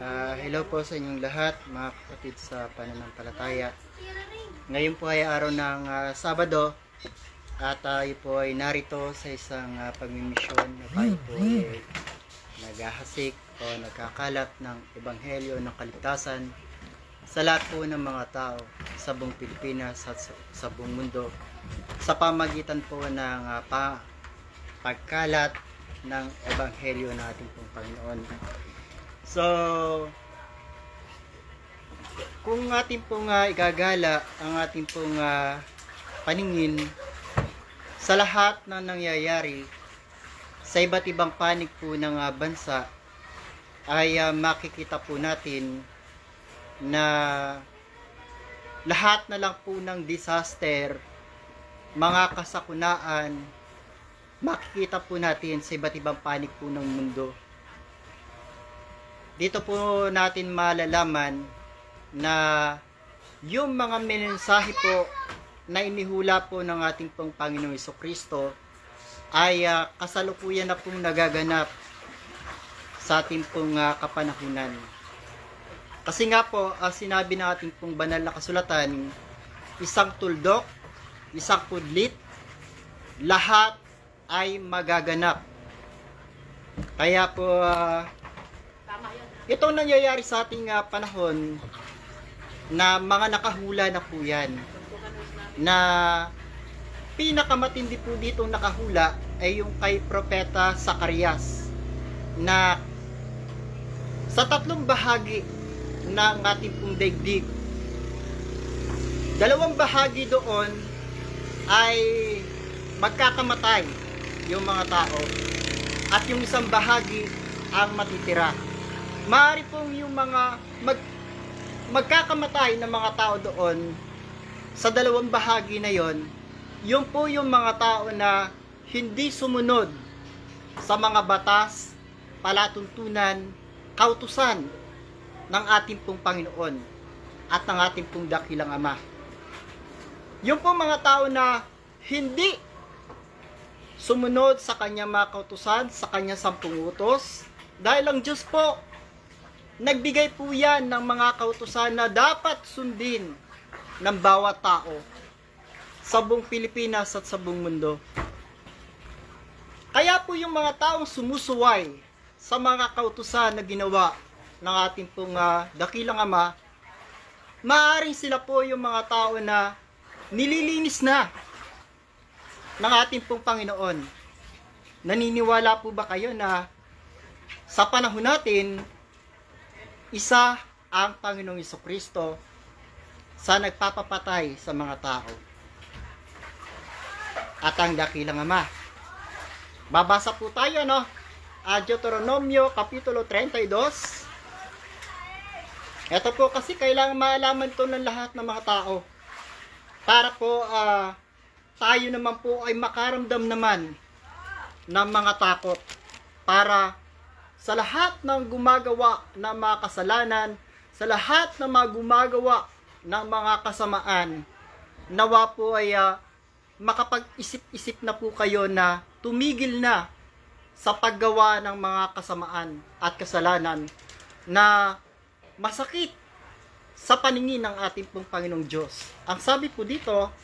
Hello po sa inyong lahat, mga kapatid sa pananampalataya. Ngayon po ay araw ng Sabado at tayo po ay narito sa isang pagmimisyon na tayo po ay naghahasik o nagkakalat ng Ebanghelyo ng Kaligtasan sa lahat po ng mga tao sa buong Pilipinas at sa buong mundo sa pamagitan po ng pagkalat ng Ebanghelyo ng ating pong Panginoon. So, kung ating pong igagala ang ating pong paningin sa lahat na nangyayari sa iba't ibang panig po ng bansa, ay makikita po natin na lahat na lang po ng disaster, mga kasakunaan, makikita po natin sa iba't ibang panig po ng mundo. Dito po natin malalaman na yung mga mensahe po na inihula po ng ating pong Panginoong Jesucristo ay kasalukuyan na pong nagaganap sa ating pong kapanahunan. Kasi nga po, sinabi ng ating pong banal na kasulatan, isang tuldok, isang kudlit, lahat ay magaganap. Kaya po, itong nangyayari sa ating panahon na mga nakahula na po yan, na pinakamatindi po ditong nakahula ay yung kay Propeta Zacarias, na sa tatlong bahagi ng ating pong daigdig, dalawang bahagi doon ay magkakamatay yung mga tao at yung isang bahagi ang matitira. Maaari pong yung mga magkakamatay na mga tao doon sa dalawang bahagi na yon, yung po yung mga tao na hindi sumunod sa mga batas, palatuntunan, kautusan ng ating pong Panginoon at ng ating pong dakilang Ama. Yung po mga tao na hindi sumunod sa kanyang mga kautusan, sa kanyang 10 utos, dahil ang Diyos po nagbigay po yan ng mga kautusan na dapat sundin ng bawat tao sa buong Pilipinas at sa buong mundo. Kaya po yung mga taong sumusuway sa mga kautusan na ginawa ng ating pong dakilang Ama, maaaring sila po yung mga tao na nililinis na ng ating pong Panginoon. Naniniwala po ba kayo na sa panahon natin, isa ang Panginoong Jesucristo sa nagpapapatay sa mga tao at ang dakilang Ama? Babasa po tayo, no? Deuteronomio Kapitulo 32. Ito po kasi kailangan maalaman ito ng lahat ng mga tao para po tayo naman po ay makaramdam naman ng mga takot, para sa lahat ng gumagawa ng mga kasalanan, sa lahat ng mga gumagawa ng mga kasamaan, nawa po ay makapag-isip-isip na po kayo na tumigil na sa paggawa ng mga kasamaan at kasalanan na masakit sa paningin ng ating pong Panginoong Diyos. Ang sabi po dito,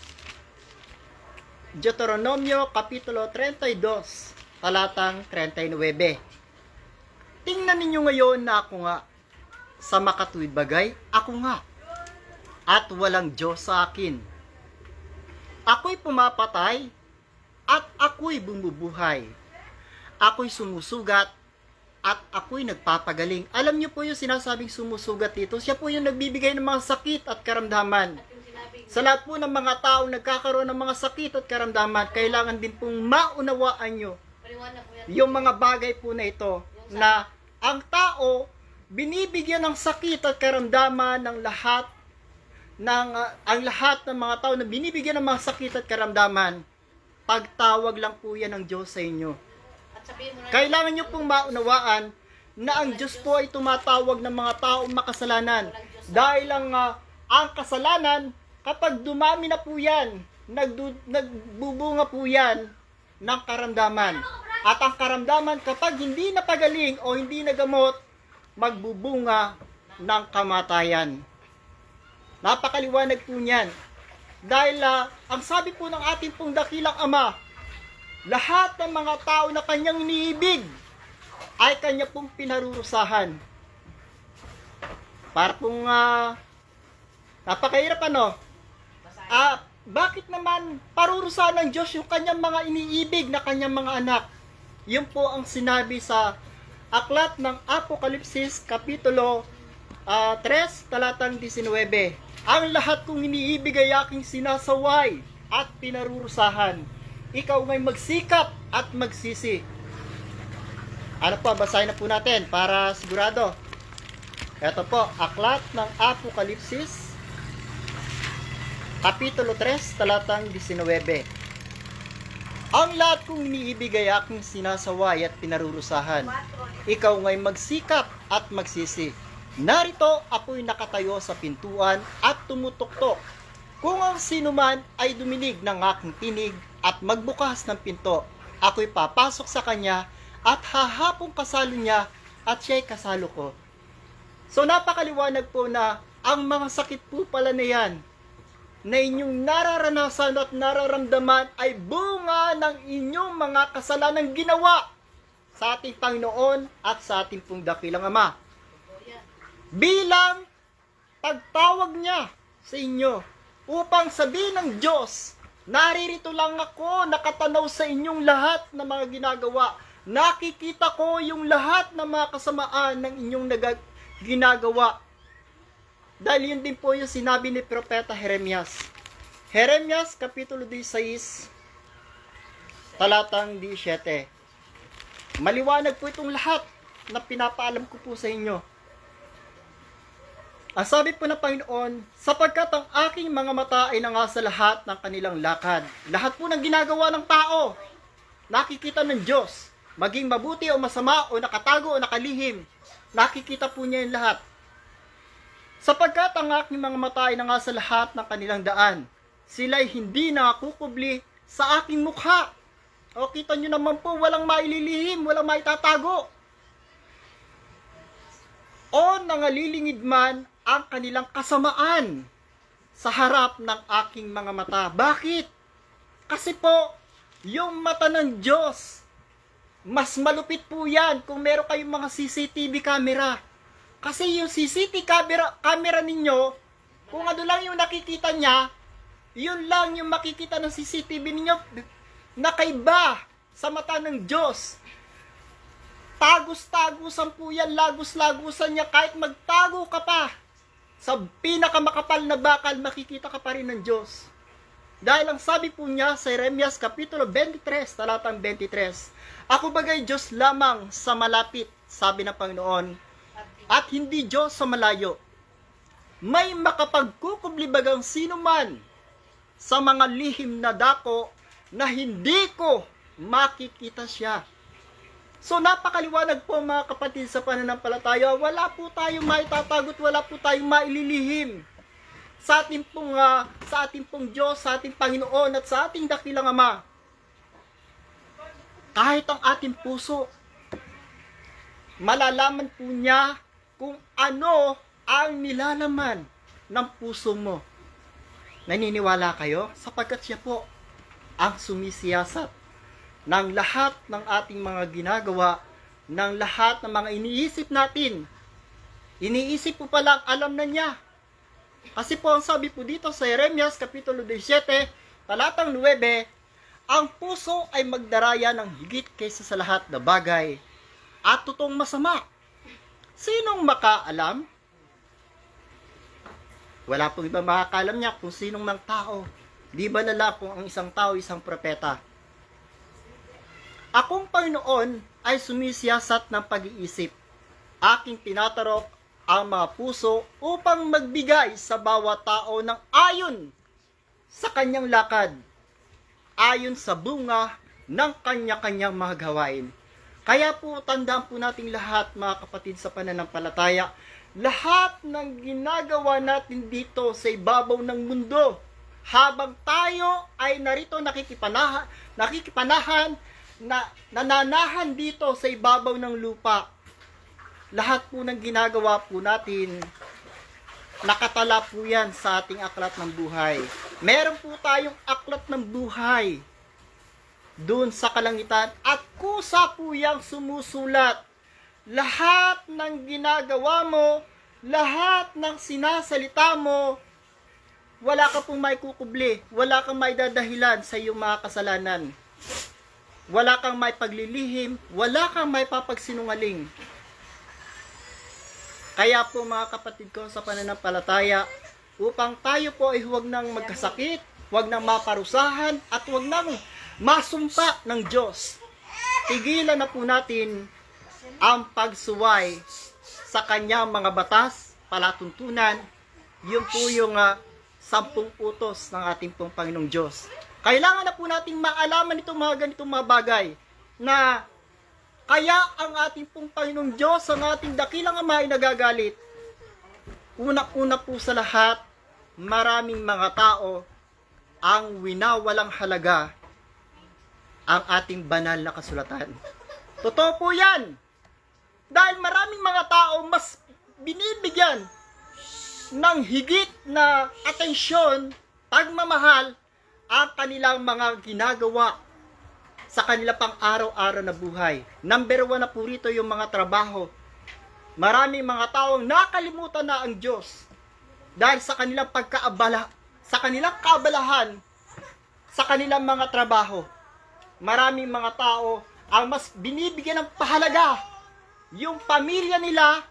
Deuteronomio Kapitulo 32, talatang 39. Tingnan ninyo ngayon na ako nga, sa makatuwid bagay, ako nga, at walang Diyos sa akin. Ako'y pumapatay, at ako'y bumubuhay. Ako'y sumusugat, at ako'y nagpapagaling. Alam niyo po yung sinasabing sumusugat dito, siya po yung nagbibigay ng mga sakit at karamdaman. Sa lahat po ng mga taong nagkakaroon ng mga sakit at karamdaman, kailangan din pong maunawaan nyo yung mga bagay po na ito, na ang tao binibigyan ng sakit at karamdaman ng lahat ang lahat ng mga tao na binibigyan ng mga sakit at karamdaman, pagtawag lang po yan ng Diyos sa inyo. Kailangan nyo pong maunawaan na ang Diyos po ay tumatawag ng mga taong makasalanan, dahil ang kasalanan, kapag dumami na po yan, nagbubunga po yan ng karamdaman. At ang karamdaman, kapag hindi napagaling o hindi nagamot, magbubunga ng kamatayan. Napakaliwanag po niyan. Dahil ang sabi po ng ating pong dakilang Ama, lahat ng mga tao na kanyang iniibig ay kanya pong pinarurusahan. Para pong napakahirap bakit naman parurusahan ng Diyos yung kanyang mga iniibig na kanyang mga anak? Yun po ang sinabi sa aklat ng Apokalipsis Kapitulo 3, talatang 19. Ang lahat kong iniibig ay aking sinasaway at pinarurusahan. Ikaw ngay magsikap at magsisi. Ano po, basahin na po natin para sigurado. Ito po, aklat ng Apokalipsis Kapitulo 3, talatang 19. Ang lahat kong iniibig ay aking sinasaway at pinarurusahan. Ikaw ngay magsikap at magsisi. Narito ako'y nakatayo sa pintuan at tumutuktok. Kung ang sino man ay duminig ng aking tinig at magbukas ng pinto, ako'y papasok sa kanya at hahapong kasalo niya at siya'y kasalo ko. So napakaliwanag po na ang mga sakit po pala na yan na inyong nararanasan at nararamdaman ay bunga ng inyong mga kasalanang ginawa sa ating Panginoon at sa ating pong dakilang Ama. Bilang pagtawag niya sa inyo upang sabihin ng Diyos, naririto lang ako, nakatanaw sa inyong lahat na mga ginagawa. Nakikita ko yung lahat ng mga kasamaan ng inyong ginagawa. Dahil yun din po yung sinabi ni Propeta Jeremias. Jeremias, Kapitulo 16, talatang 17. Maliwanag po itong lahat na pinapaalam ko po sa inyo. Ang sabi po ng Panginoon, sapagkat ang aking mga mata ay nangasa lahat ng kanilang lakad. Lahat po ng ginagawa ng tao, nakikita ng Diyos. Maging mabuti o masama o nakatago o nakalihim, nakikita po niya yung lahat. Sapagkat ang aking mga mata ay nangasa lahat ng kanilang daan, sila'y hindi nakukubli sa aking mukha. O kita nyo naman po, walang maililihim, walang maitatago. O nangalilingid man ang kanilang kasamaan sa harap ng aking mga mata. Bakit? Kasi po, yung mata ng Diyos, mas malupit po yan kung meron kayong mga CCTV camera. Kasi yung CCTV camera ninyo, kung ano lang yung nakikita niya, yun lang yung makikita ng CCTV ninyo, nakaiba sa mata ng Diyos. Tagus-tagusan po yan, lagus-lagusan niya, kahit magtago ka pa sa pinakamakapal na bakal, makikita ka pa rin ng Diyos. Dahil ang sabi po niya sa Jeremias Kapitulo 23, talatang 23, ako bagay Diyos lamang sa malapit, sabi ng Panginoon, at hindi Diyos sa malayo. May makapagkukublibagang sino man sa mga lihim na dako na hindi ko makikita siya. So napakaliwanag po mga kapatid sa pananampalataya, wala po tayong maitatagot, wala po tayong maililihim sa ating pong Diyos, sa ating Panginoon at sa ating dakilang Ama. Kahit ang ating puso, malalaman po niya kung ano ang nilalaman ng puso mo. Naniniwala kayo? Sapagkat siya po ang sumisiyasat ng lahat ng ating mga ginagawa, ng lahat ng mga iniisip natin. Iniisip po palang alam na niya. Kasi po ang sabi po dito sa Jeremias Kapitulo 17, talatang 9, ang puso ay magdaraya ng higit kaysa sa lahat na bagay at totoong masama. Sinong makaalam? Wala pong ibang makakaalam niya kung sinong mang tao. Di ba lala kung ang isang tao, isang propeta? Akong Panginoon ay sumisiyasat ng pag-iisip. Aking tinatarok ang mga puso upang magbigay sa bawat tao ng ayon sa kanyang lakad, ayon sa bunga ng kanya-kanyang mga gawain. Kaya po, tandaan po nating lahat, mga kapatid sa pananampalataya, lahat ng ginagawa natin dito sa ibabaw ng mundo, habang tayo ay narito nakikipanahan, nananahan dito sa ibabaw ng lupa, lahat po ng ginagawa po natin, nakatala po yan sa ating aklat ng buhay. Meron po tayong aklat ng buhay doon sa kalangitan at kusa po yang sumusulat. Lahat ng ginagawa mo, lahat ng sinasalita mo, wala ka pong may kukubli, wala kang may dadahilan sa iyong mga kasalanan. Wala kang may paglilihim, wala kang may papagsinungaling. Kaya po mga kapatid ko sa pananampalataya, upang tayo po ay huwag nang magkasakit, huwag nang maparusahan, at huwag nang masumpa ng Diyos. Tigilan na po natin ang pagsuway sa kanyang mga batas, palatuntunan. Yun po yung 10 utos ng ating pong Panginoong Diyos. Kailangan na po nating maalaman itong mga ganitong mga bagay na kaya ang ating pong Panginoong Diyos, ang ating dakilang Ama ay nagagalit. Una-una po sa lahat, maraming mga tao ang winawalang halaga ang ating banal na kasulatan. Totoo po yan. Dahil maraming mga tao mas binibigyan ng higit na atensyon, pagmamahal, ang kanilang mga ginagawa sa kanila pang araw-araw na buhay. Number 1 na po rito yung mga trabaho. Maraming mga taong nakalimutan na ang Diyos dahil sa kanilang pagkaabala, sa kanilang kaabalahan, sa kanilang mga trabaho. Maraming mga tao ang mas binibigyan ng pahalaga yung pamilya nila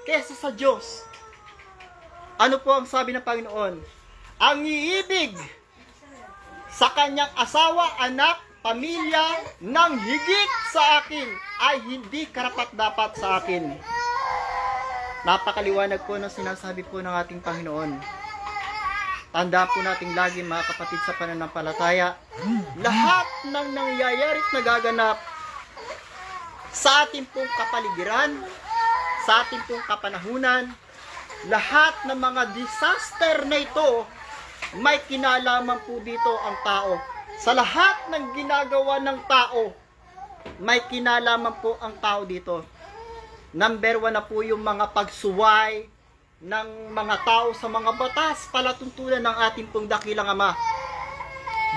kesa sa Diyos. Ano po ang sabi ng Panginoon? Ang iibig sa kanyang asawa, anak, pamilya ng higit sa akin ay hindi karapat-dapat sa akin. Napakaliwanag po ng sinasabi po ng ating Panginoon. Tanda po natin lagi mga kapatid sa pananampalataya, lahat ng nangyayari at nagaganap sa ating pong kapaligiran, sa ating pong kapanahunan, lahat ng mga disaster na ito, may kinalaman po dito ang tao. Sa lahat ng ginagawa ng tao, may kinalaman po ang tao dito. Number 1 na po yung mga pagsuway ng mga tao sa mga batas, palatuntunan ng ating pong dakilang Ama.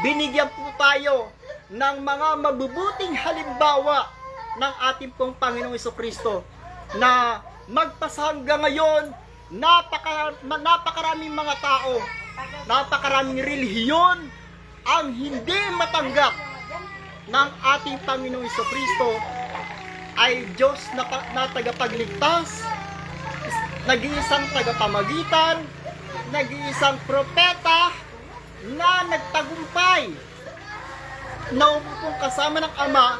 Binigyan po tayo ng mga mabubuting halimbawa ng ating pong Panginoong Jesucristo na magpasa hanggang ngayon, napakaraming mga tao, napakaraming relihiyon ang hindi matanggap ng ating Panginoong Jesucristo ay Diyos na tagapagligtas, nag-iisang tagapamagitan, nag-iisang propeta na nagtagumpay na upong kasama ng Ama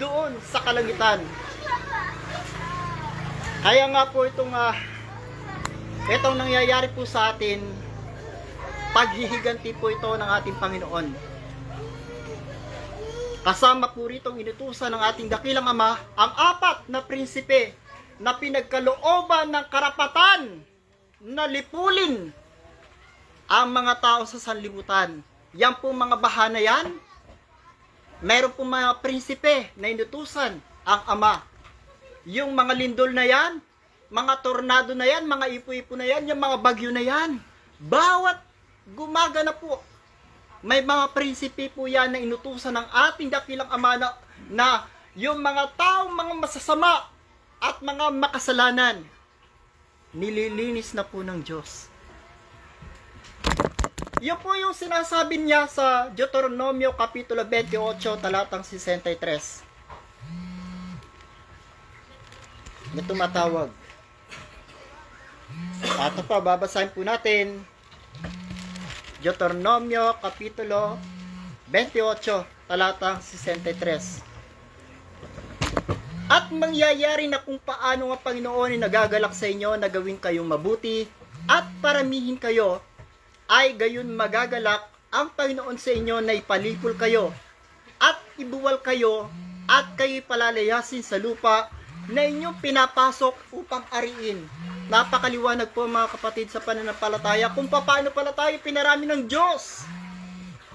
doon sa kalangitan. Kaya nga po itong nangyayari po sa atin, paghihiganti po ito ng ating Panginoon. Kasama po rito ang inutusan ng ating dakilang Ama, ang 4 na prinsipe na pinagkalooban ng karapatan na lipulin ang mga tao sa sanlibutan. Yan po mga bahana yan. Meron po mga prinsipe na inutusan ang Ama. Yung mga lindol na yan, mga tornado na yan, mga ipo-ipo na yan, yung mga bagyo na yan, bawat gumagana po, may mga prinsipe po yan na inutusan ng ating dakilang Ama na yung mga taong mga masasama at mga makasalanan, nililinis na po ng Diyos. Yun po yung sinasabi niya sa Deuteronomio Kapitulo 28, talatang 63. Na tumatawag. At pa, babasahin po natin Deuteronomio Kapitulo 28, talatang 63. At mangyayari na kung paano ang Panginoon ay nagagalak sa inyo na gawin kayong mabuti at paramihin kayo, ay gayon magagalak ang Panginoon sa inyo na ipalipol kayo at ibuwal kayo at kayo palalayasin sa lupa na inyong pinapasok upang ariin. Napakaliwanag po mga kapatid sa pananampalataya kung paano pala tayo pinarami ng Diyos.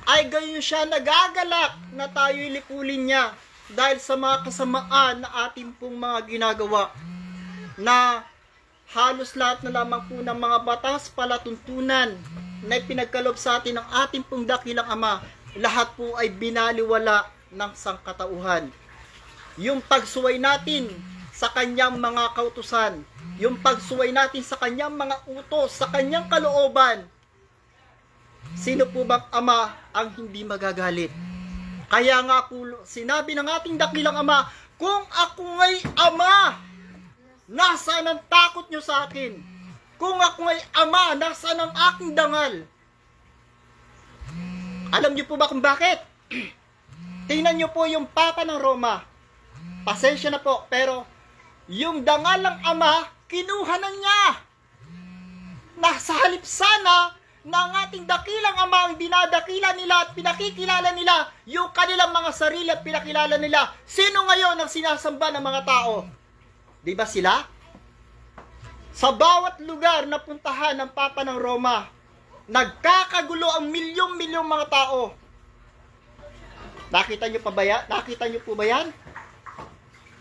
Ay gayon siya nagagalak na tayo ilipulin niya dahil sa mga kasamaan na ating pong mga ginagawa. na halos lahat na lamang po ng mga batas palatuntunan na ipinagkaloob sa atin ng ating pong dakilang Ama, lahat po ay binaliwala ng sangkatauhan. Yung pagsuway natin sa kanyang mga kautusan, yung pagsuway natin sa kanyang mga utos, sa kanyang kalooban, sino po bang ama ang hindi magagalit? Kaya nga po, sinabi ng ating dakilang Ama, kung ako nga'y ama, nasaan ang takot nyo sa akin? Kung ako nga'y ama, nasaan ang aking dangal? Alam nyo po ba kung bakit? Tingnan nyo po yung Papa ng Roma. Pasensya na po, pero yung dangal ng ama, kinuha na niya. Nasa halip sana ng ating dakilang Ama ang dinadakila nila at pinakikilala nila yung kanilang mga sarili at pinakilala nila. Sino ngayon ang sinasamba ng mga tao? Di ba sila? Sa bawat lugar na puntahan ng Papa ng Roma, nagkakagulo ang milyong-milyong mga tao. Nakita nyo po ba yan?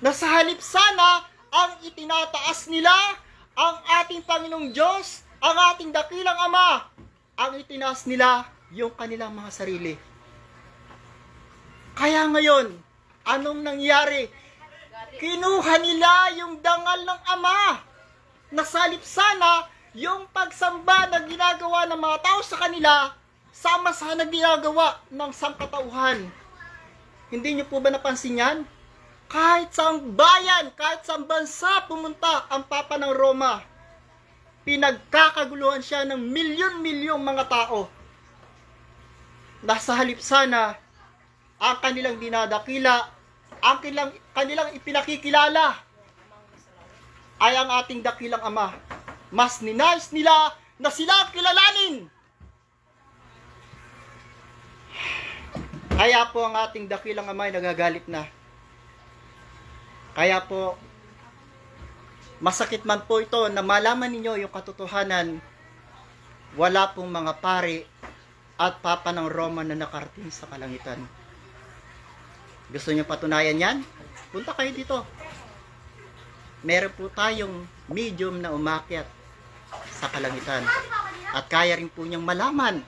Nasa halip sana ang itinataas nila ang ating Panginoong Diyos, ang ating dakilang Ama, ang itinaas nila yung kanilang mga sarili. Kaya ngayon, anong nangyari? Kinuha nila yung dangal ng Ama. Nasalip sana yung pagsamba na ginagawa ng mga tao sa kanila, sama sa na ginagawa ng sangkatauhan. Hindi niyo po ba napansin yan? Kahit sa bayan, kahit sa bansa pumunta ang Papa ng Roma, pinagkakaguluhan siya ng milyon-milyong mga tao. Nasa halip sana, ang kanilang dinadakila, ang kanilang ipinakikilala, ay ang ating dakilang Ama. Mas ninais nila na sila ang kilalanin. Kaya po ang ating dakilang Ama ay nagagalit na. Kaya po, masakit man po ito na malaman ninyo yung katotohanan, wala pong mga pari at Papa ng Roma na nakarating sa kalangitan. Gusto nyo patunayan yan? Punta kayo dito. Meron po tayong medium na umakyat sa kalangitan. At kaya rin po niyang malaman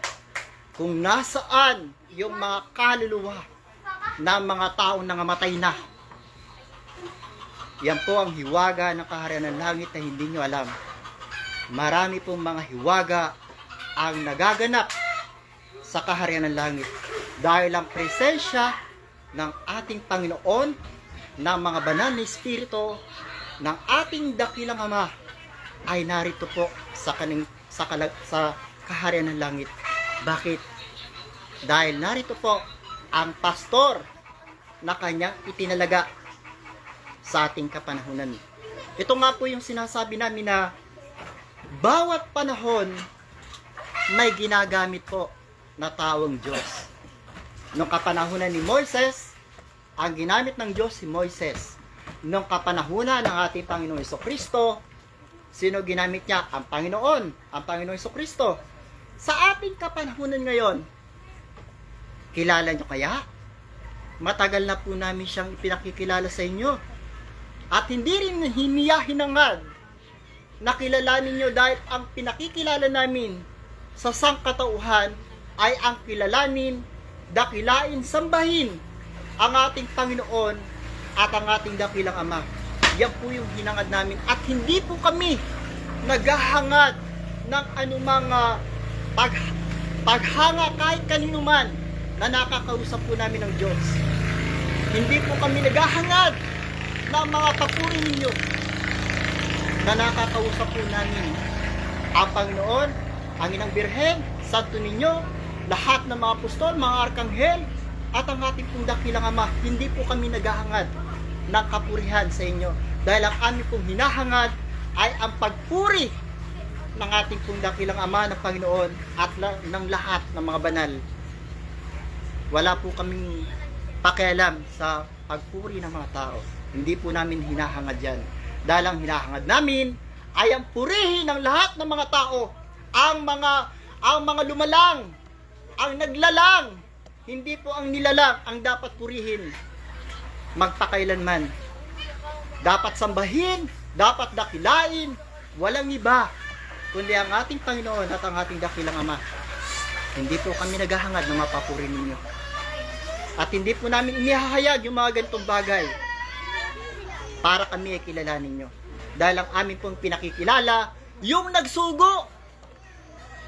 kung nasaan yung mga kaluluwa ng mga taong nangamatay na. Yan po ang hiwaga ng kaharian ng langit na hindi nyo alam. Marami pong mga hiwaga ang nagaganap sa kaharian ng langit. Dahil ang presensya ng ating Panginoon, ng mga banal na Espiritu, ng ating dakilang Ama, ay narito po sa kaharian ng langit. Bakit? Dahil narito po ang pastor na kanyang itinalaga sa ating kapanahunan. Ito nga po yung sinasabi namin na bawat panahon may ginagamit po na tawang Diyos. Noong kapanahunan ni Moises, ang ginamit ng Diyos si Moises. Noong kapanahunan ng ating Panginoong Jesucristo, sino ginamit niya? Ang Panginoong Jesucristo. Sa ating kapanahunan ngayon, kilala nyo kaya? Matagal na po namin siyang ipinakikilala sa inyo. At hindi rin hinangad na kilalanin nyo dahil ang pinakikilala namin sa sangkatauhan ay ang kilalanin, dakilain, sambahin ang ating Panginoon at ang ating dakilang Ama. Yan po yung hinangad namin. At hindi po kami naghahangad ng anumang paghanga kahit kanino man na nakakausap po namin ng Diyos. Hindi po kami naghahangad ng mga papuri ninyo na nakakausap po namin ang Panginoon, ang Inang Birhen, Santo Niño, lahat ng mga apostol, mga arkanghel, at ang ating pong dakilang Ama. Hindi po kami naghahangad ng kapurihan sa inyo dahil ang aming pong hinahangad ay ang pagpuri ng ating pong dakilang Ama ng Panginoon at ng lahat ng mga banal. Wala po kaming pakialam sa pagpuri ng mga tao. Hindi po namin hinahangad yan. Dahil ang hinahangad namin ay ang purihin ng lahat ng mga tao. Ang mga lumalang, ang naglalang, hindi po ang nilalang ang dapat purihin magpakailanman. Dapat sambahin dapat dakilain, walang iba, kundi ang ating Panginoon at ang ating dakilang Ama. Hindi po kami naghahangad na mapapuri ninyo. At hindi po namin inihahayag yung mga ganitong bagay para kami ay kilalanin nyo. Dahil ang amin pong pinakikilala, yung nagsugo,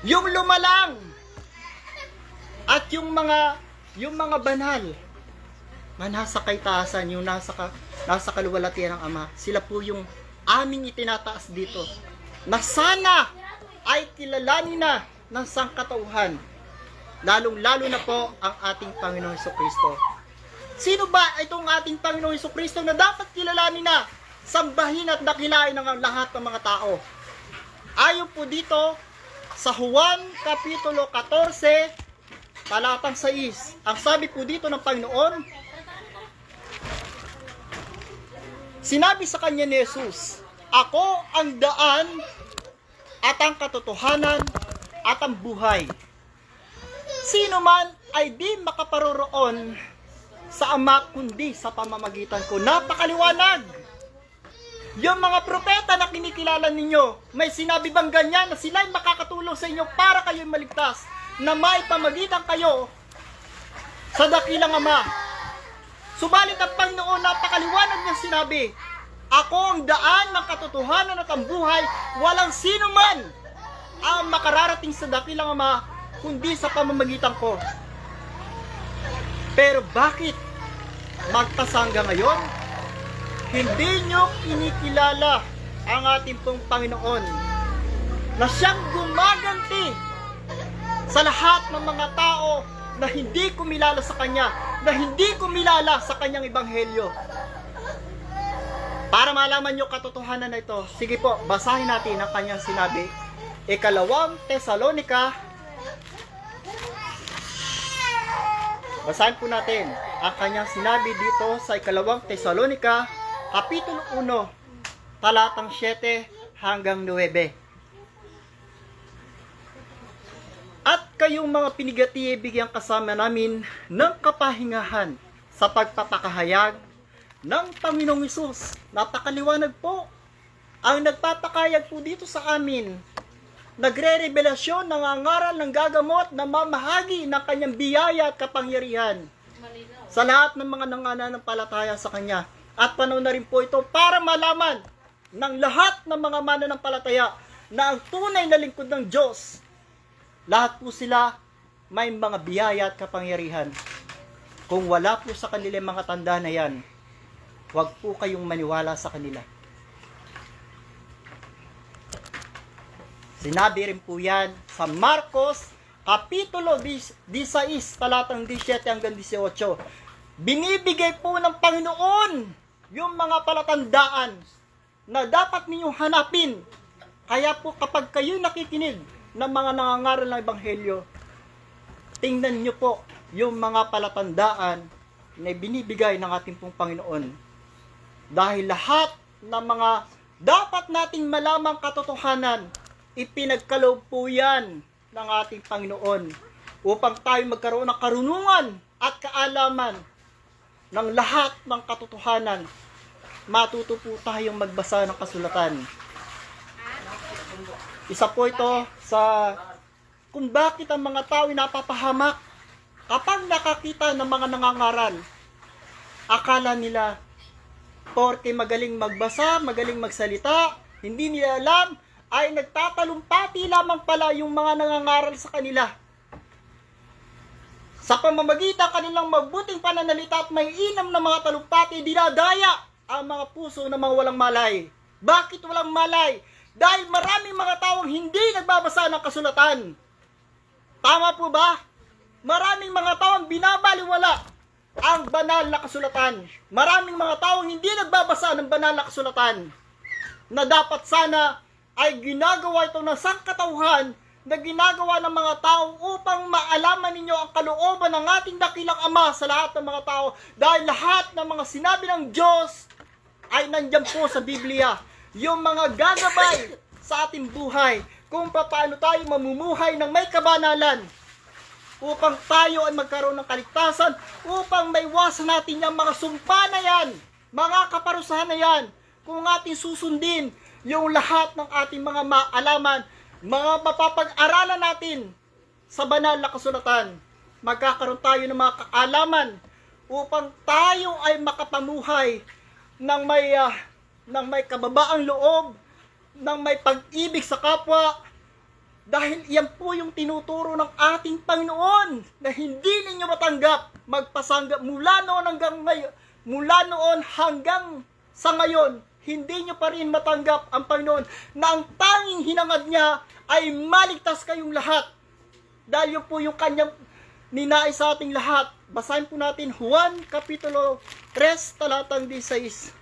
yung lumalang, at yung mga banal na nasa kaitaasan, yung nasa kaluwalhatian ng Ama, sila po yung aming itinataas dito. Na sana ay kilalanin na ng sangkatauhan, lalong-lalo na po ang ating Panginoong Jesucristo. Sino ba itong ating Panginoong Jesucristo na dapat kilalanin na, sambahin at dakilain ng lahat ng mga tao? Ayon po dito sa Juan Kapitulo 14, talatang 6, ang sabi po dito ng Panginoon, sinabi sa kanya ni Jesus, ako ang daan at ang katotohanan at ang buhay. Sino man ay di makaparoroon sa Ama kundi sa pamamagitan ko. Napakaliwanag. Yung mga propeta na kinikilala ninyo, may sinabi bang ganyan na sila ay makakatulong sa inyo para kayo'y maligtas, na may pamagitan kayo sa dakilang Ama? Subalit ang Panginoon, napakaliwanag niya sinabi, ako ang daan ng katotohanan at ang buhay, walang sino man ang makararating sa dakilang Ama kundi sa pamamagitan ko. Pero bakit magpasangga ngayon, hindi nyo kinikilala ang ating pong Panginoon na siyang gumaganti sa lahat ng mga tao na hindi kumilala sa Kanya, na hindi kumilala sa Kanyang Ebanghelyo? Para malaman nyo katotohanan na ito, sige po, basahin natin ang Kanyang sinabi. Ikalawang Tesalonika, basahin po natin ang Kanyang sinabi dito sa Ikalawang Tesalonika, Kapitulo 1, talatang 7 hanggang 9. At kayong mga pinigati, bigyang kasama namin ng kapahingahan sa pagpapakahayag ng Panginoong Hesus. Napakaliwanag po. Ang nagpapakayag po dito sa amin, nagre-revelasyon, nangangaral ng gagamot, na mamahagi ng kanyang biyaya at kapangyarihan sa lahat ng mga nananampalataya sa Kanya. At panahon na rin po ito para malaman ng lahat ng mga mananampalataya na ang tunay na lingkod ng Diyos, lahat po sila may mga biyaya at kapangyarihan. Kung wala po sa kanila mga tanda na yan, huwag po kayong maniwala sa kanila. Sinabi rin po yan sa Marcos Kapitulo 16, talatang 17 hanggang 18. Binibigay po ng Panginoon yung mga palatandaan na dapat ninyong hanapin. Kaya po kapag kayo nakikinig ng mga nangangaral ng Ebanghelyo, tingnan nyo po yung mga palatandaan na binibigay ng ating pong Panginoon. Dahil lahat ng mga dapat nating malamang katotohanan, ipinagkaloob po yan ng ating Panginoon upang tayo magkaroon ng karunungan at kaalaman ng lahat ng katotohanan. Matuto po tayong magbasa ng kasulatan. Isa po ito sa kung bakit ang mga tao napapahamak kapag nakakita ng mga nangangaral. Akala nila, porke magaling magbasa, magaling magsalita, hindi nila alam, ay nagtatalumpati lamang pala yung mga nangangaral sa kanila. Sa pamamagitan kanilang mabuting pananalita at may inam na mga talumpati, dinadaya ang mga puso ng mga walang malay. Bakit walang malay? Dahil maraming mga taong hindi nagbabasa ng kasulatan. Tama po ba? Maraming mga taong binabaliwala ang banal na kasulatan. Maraming mga taong hindi nagbabasa ng banal na kasulatan, na dapat sana ay ginagawa ito ng sangkatauhan, na ginagawa ng mga tao upang maalaman ninyo ang kalooban ng ating dakilang Ama sa lahat ng mga tao. Dahil lahat ng mga sinabi ng Diyos ay nandyan po sa Biblia. Yung mga gagabay sa ating buhay, kung paano tayo mamumuhay ng may kabanalan, upang tayo ay magkaroon ng kaligtasan, upang maiwasan natin yung mga sumpa na yan, mga kaparusahan na yan, kung ating susundin yung lahat ng ating mga maalaman, mga mapapag-aralan natin sa banal na kasulatan, magkakaroon tayo ng mga kaalaman upang tayo ay makapamuhay ng may kababaang loob, ng may pag-ibig sa kapwa, dahil iyan po yung tinuturo ng ating Panginoon na hindi ninyo matanggap, magpasanggap mula noon hanggang sa ngayon, hindi nyo pa rin matanggap ang Panginoon na ang tanging hinangad niya ay maligtas kayong lahat. Dahil yun po yung kanyang ninais sa ating lahat. Basahin po natin Juan Kapitulo 3, talatang 16.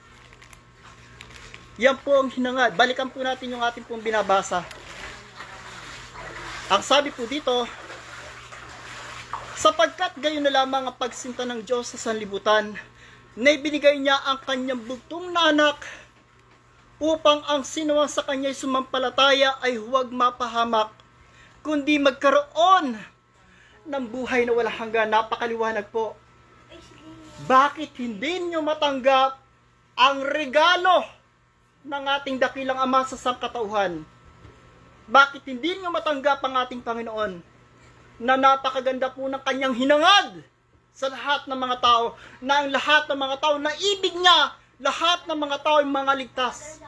Yan po ang hinangad. Balikan po natin yung ating pong binabasa. Ang sabi po dito, sapagkat gayon na lamang ang pagsinta ng Diyos sa sanlibutan, na ibinigay niya ang kanyang bugtong na anak, upang ang sinuwang sa kanya'y sumampalataya ay huwag mapahamak, kundi magkaroon ng buhay na walang hanggan. Napakaliwanag po. Bakit hindi nyo matanggap ang regalo ng ating dakilang Ama sa sangkatauhan? Bakit hindi nyo matanggap ang ating Panginoon na napakaganda po ng kanyang hinangad sa lahat ng mga tao, na ang lahat ng mga tao na ibig niya, lahat ng mga tao ay mga ligtas.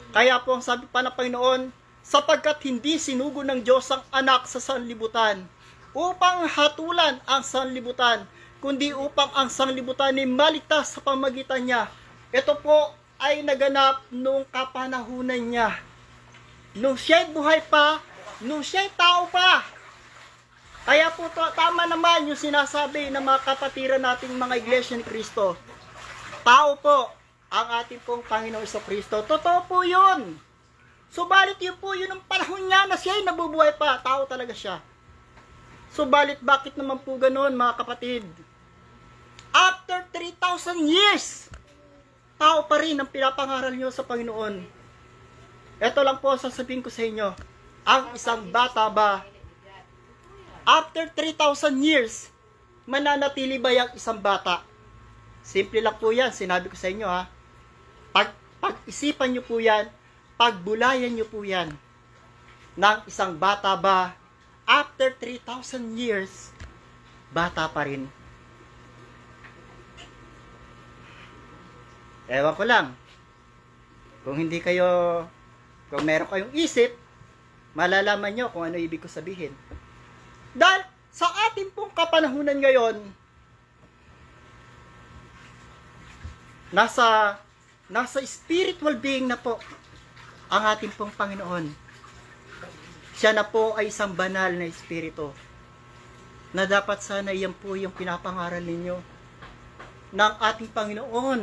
Kaya po ang sabi pa ng Panginoon, sapagkat hindi sinugo ng Diyos ang anak sa sanlibutan upang hatulan ang sanlibutan, kundi upang ang sanlibutan ay maligtas sa pamagitan niya. Ito po ay naganap nung kapanahunan niya. Nung siya'y buhay pa, nung siya'y tao pa. Kaya po tama naman yung sinasabi ng mga kapatiran nating mga Iglesia ni Cristo. Tao po ang ating pong Panginoong Kristo. Totoo po yun. Subalit yun po yun ang panahon niya na siya'y nabubuhay pa. Tao talaga siya. Subalit bakit naman po ganoon, mga kapatid? After 3,000 years, tao pa rin ang pinapangaral nyo sa Panginoon. Ito lang po sasabihin ko sa inyo. Ang isang bata ba, after 3,000 years, mananatili ba yung isang bata? Simple lang po yan. Sinabi ko sa inyo ha. Pag-isipan nyo po yan, pagbulayan nyo po yan, ng isang bata ba, after 3,000 years, bata pa rin. Ewan ko lang. Kung meron kayong isip, malalaman nyo kung ano ibig ko sabihin. Dahil sa ating pong kapanahunan ngayon, nasa spiritual being na po ang ating pong Panginoon. Siya na po ay isang banal na espiritu na dapat sana yan po yung pinapangaral ninyo ng ating Panginoon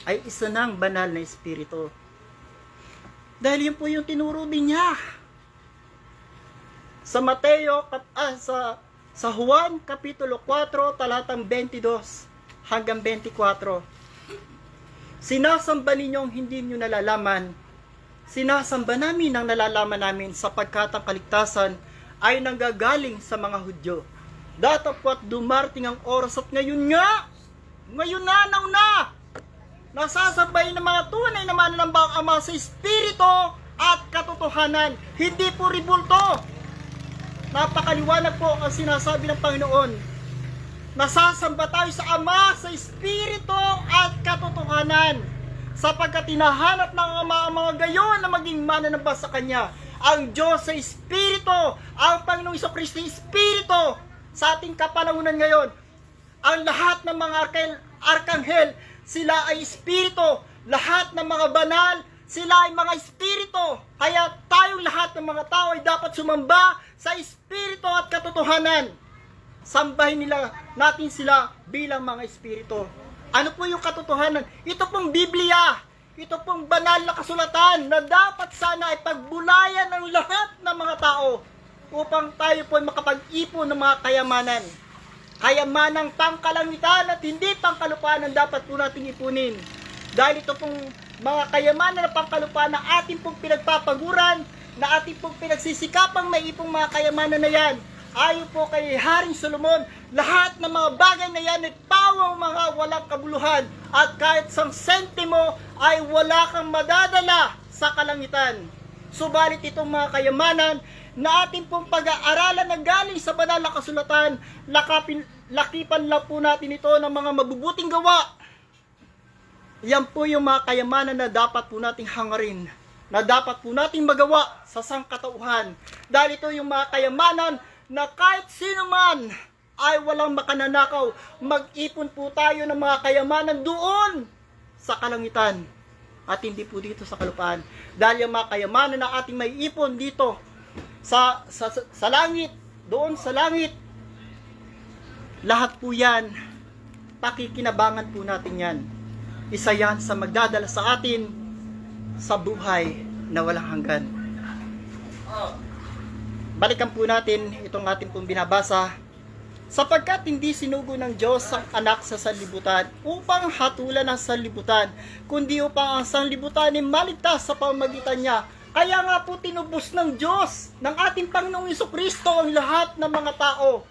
ay isa ng banal na espiritu. Dahil yun po yung tinuro din niya sa sa Juan Kapitulo 4 talatang 22 hanggang 24. Sinasamba ninyo ang hindi nyo nalalaman. Sinasamba namin ang nalalaman namin, sapagkat ang kaligtasan ay nanggagaling sa mga Hudyo. Datapwat dumarating ang oras at ngayon na nauna, nasasabay ng mga tunay na mananambang Ama sa Espiritu at katotohanan. Hindi po ribulto. Napakaliwanag po ang sinasabi ng Panginoon. Nasasamba tayo sa Ama sa Espiritu at katotohanan, sapagkat hinahanap ng Ama ang mga gayon na maging mananamba sa Kanya. Ang Diyos sa Espiritu, ang Panginoong Kristo Espiritu sa ating kapanahunan ngayon. Ang lahat ng mga arkanghel, sila ay Espiritu. Lahat ng mga banal, sila ay mga Espiritu. Kaya tayong lahat ng mga tao ay dapat sumamba sa Espiritu at katotohanan. Sambahin natin sila bilang mga Espiritu. Ano po yung katotohanan? Ito pong Biblia. Ito pong banal na kasulatan na dapat sana ay pagbulayan ng lahat ng mga tao upang tayo po ay makapag-ipon ng mga kayamanan. Kayamanang pangkalangitan at hindi pangkalupaan ang dapat po nating ipunin. Dahil ito pong mga kayamanan na pangkalupaan na ating pong pinagpapaguran, na ating pong pinagsisikapang maipong mga kayamanan na yan, ayon po kay Haring Solomon, lahat ng mga bagay na yan ay pawang mga walang kabuluhan, at kahit isang sentimo ay wala kang madadala sa kalangitan. Subalit itong mga kayamanan na ating pong pag-aaralan na galing sa banal na kasulatan, lakipan lang po natin ito ng mga mabubuting gawa. Yan po yung mga kayamanan na dapat po nating hangarin, na dapat po nating magawa sa sangkatauhan. Dahil ito yung mga kayamanan na kahit sino man ay walang makananakaw. Mag-ipon po tayo ng mga kayamanan doon sa kalangitan at hindi po dito sa kalupaan. Dahil yung mga kayamanan na ating may ipon dito sa langit, doon sa langit, lahat po yan, pakikinabangan po natin yan. Isa yan sa magdadala sa atin sa buhay na walang hanggan. Balikan po natin itong ating pong binabasa. Sapagkat hindi sinugo ng Diyos ang anak sa sanlibutan upang hatulan ang sanlibutan, kundi upang ang sanlibutan ay maligtas sa pamamagitan niya. Kaya nga po tinubos ng Diyos, ng ating Panginoong Jesucristo, ang lahat ng mga tao.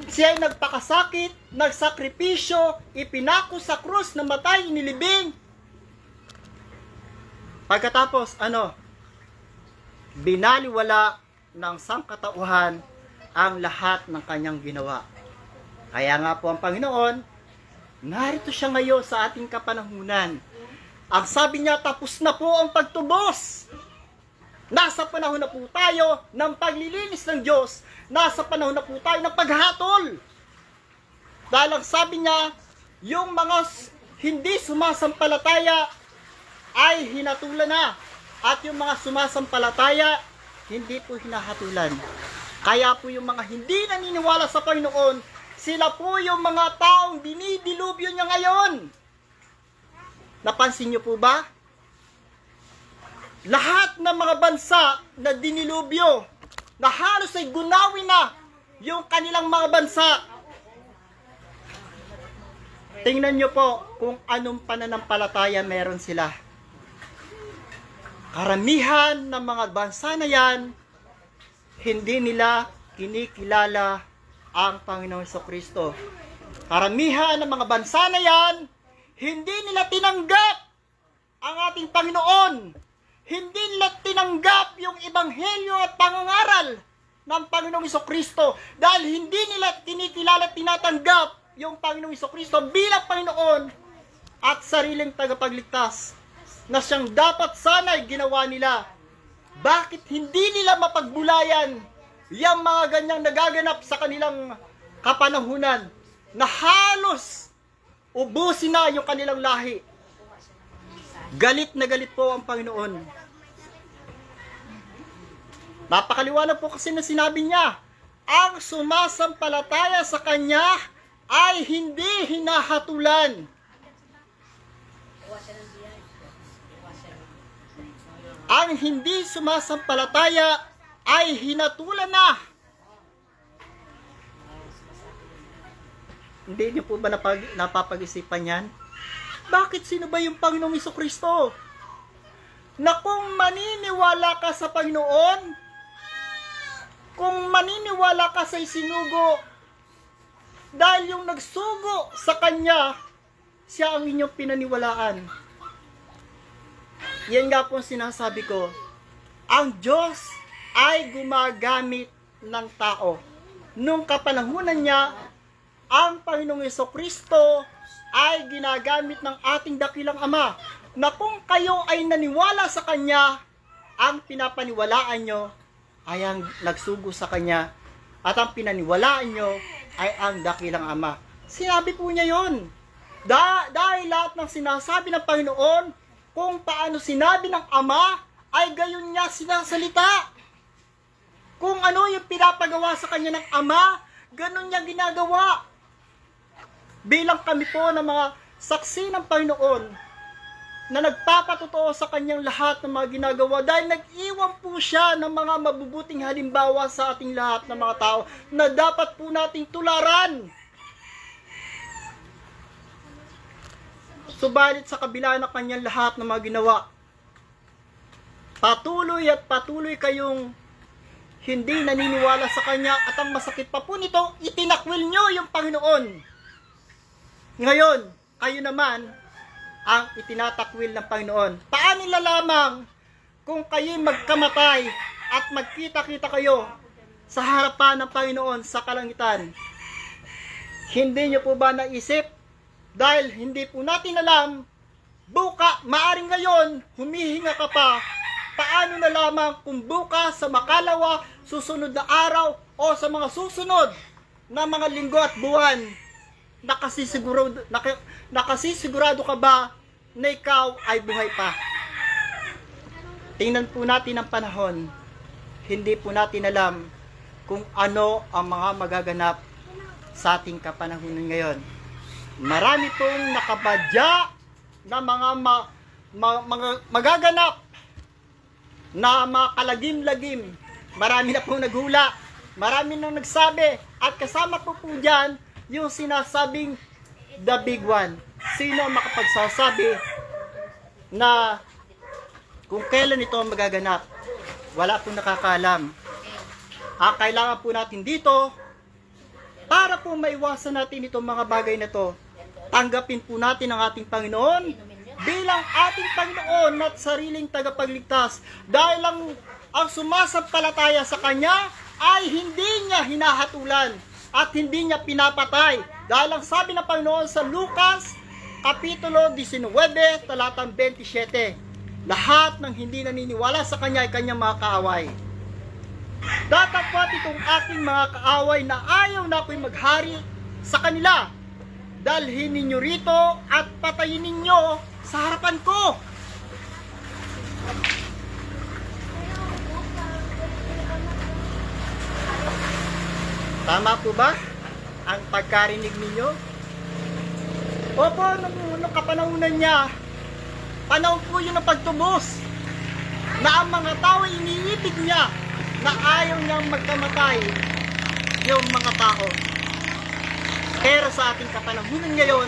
Siya ay nagpakasakit, nagsakripisyo, ipinako sa krus, namatay, inilibing. Pagkatapos, binaliwala ng sangkatauhan ang lahat ng kanyang ginawa. Kaya nga po ang Panginoon, narito siya ngayon sa ating kapanahunan. Ang sabi niya, tapos na po ang pagtubos. Nasa panahon na po tayo ng paglilinis ng Diyos. Nasa panahon na po tayo ng paghatol. Dahil ang sabi niya, yung mga hindi sumasampalataya ay hinatulan na. At yung mga sumasampalataya, hindi po hinahatulan. Kaya po yung mga hindi naniniwala sa Panginoon, sila po yung mga taong dinidilubyo niya ngayon. Napansin niyo po ba? Lahat ng mga bansa na dinilubyo, na halos ay gunawin na yung kanilang mga bansa. Tingnan niyo po kung anong pananampalataya meron sila. Karamihan ng mga bansa na yan, hindi nila kinikilala ang Panginoong Jesucristo. Karamihan ng mga bansa na yan, hindi nila tinanggap ang ating Panginoon. Hindi nila tinanggap yung ebanghelyo at pangangaral ng Panginoong Jesucristo dahil hindi nila kinikilala at tinatanggap yung Panginoong Jesucristo bilang Panginoon at sariling tagapagligtas na siyang dapat sana'y ginawa nila. Bakit hindi nila mapagbulayan yung mga ganyang nagaganap sa kanilang kapanahunan na halos ubusin na yung kanilang lahi? Galit na galit po ang Panginoon. Napakaliwanag po kasi na sinabi niya, ang sumasampalataya sa Kanya ay hindi hinahatulan. Ang hindi sumasampalataya ay hinatulan na. Hindi niyo po ba napapag-isipan yan? Bakit sino ba yung Panginoong Jesucristo? Na kung maniniwala ka sa Panginoon, kung maniniwala ka sa isinugo, dahil yung nagsugo sa Kanya, siya ang inyong pinaniwalaan. Yan nga po sinasabi ko, ang Diyos ay gumagamit ng tao. Nung kapanahunan niya, ang Panginoong Jesucristo ay ginagamit ng ating dakilang Ama, na kung kayo ay naniwala sa Kanya, ang pinapaniwalaan nyo ay ang nagsugo sa Kanya, at ang pinaniwalaan nyo ay ang dakilang Ama. Sinabi po niya yon. Dahil lahat ng sinasabi ng Panginoon, kung paano sinabi ng Ama, ay gayon niya sinasalita. Kung ano yung pinapagawa sa Kanya ng Ama, ganon niya ginagawa. Bilang kami po ng mga saksi ng Panginoon na nagpapatotoo sa Kanyang lahat ng mga ginagawa dahil nag-iwan po siya ng mga mabubuting halimbawa sa ating lahat ng mga tao na dapat po nating tularan. Subalit sa kabila ng Kanyang lahat ng mga ginawa, patuloy at patuloy kayong hindi naniniwala sa Kanya, at ang masakit pa po nito, itinakwil nyo yung Panginoon. Ngayon, kayo naman ang itinatakwil ng Panginoon. Paano lamang kung kayo'y magkamatay at magkita-kita kayo sa harapan ng Panginoon sa kalangitan? Hindi nyo po ba naisip? Dahil hindi po natin alam, maaring ngayon, humihinga ka pa, paano na lamang kung bukas sa makalawa, susunod na araw, o sa mga susunod na mga linggo at buwan, nakasisigurado ka ba na ikaw ay buhay pa? Tingnan po natin ang panahon. Hindi po natin alam kung ano ang mga magaganap sa ating kapanahunan ngayon. Marami pong nakabadya na mga magaganap na mga kalagim-lagim. Marami na pong naghula, marami nang nagsabi, at kasama po dyan yung sinasabing the big one. Sino ang makapagsasabi na kung kailan ito magaganap? Wala pong nakakaalam. Kailangan po natin dito, para po maiwasan natin itong mga bagay na to, tanggapin po natin ang ating Panginoon bilang ating Panginoon at sariling tagapagligtas. Dahil ang sumasampalataya sa Kanya ay hindi niya hinahatulan at hindi niya pinapatay. Dahil ang sabi ng Panginoon sa Lucas, Kapitulo 19, talatang 27, lahat ng hindi naniniwala sa Kanya ay Kanyang mga kaaway. Datapwat itong aking mga kaaway na ayaw na ako'y maghari sa kanila. Dalhin ninyo rito at patayin ninyo sa harapan ko. Tama po ba ang pagkarinig ninyo? Opo, nung kapanahunan niya, panahon po yun ng pagtubos, na ang mga tao iniibig niya, na ayaw niyang magkamatay yung mga tao. Pero sa ating kapanahunan ngayon,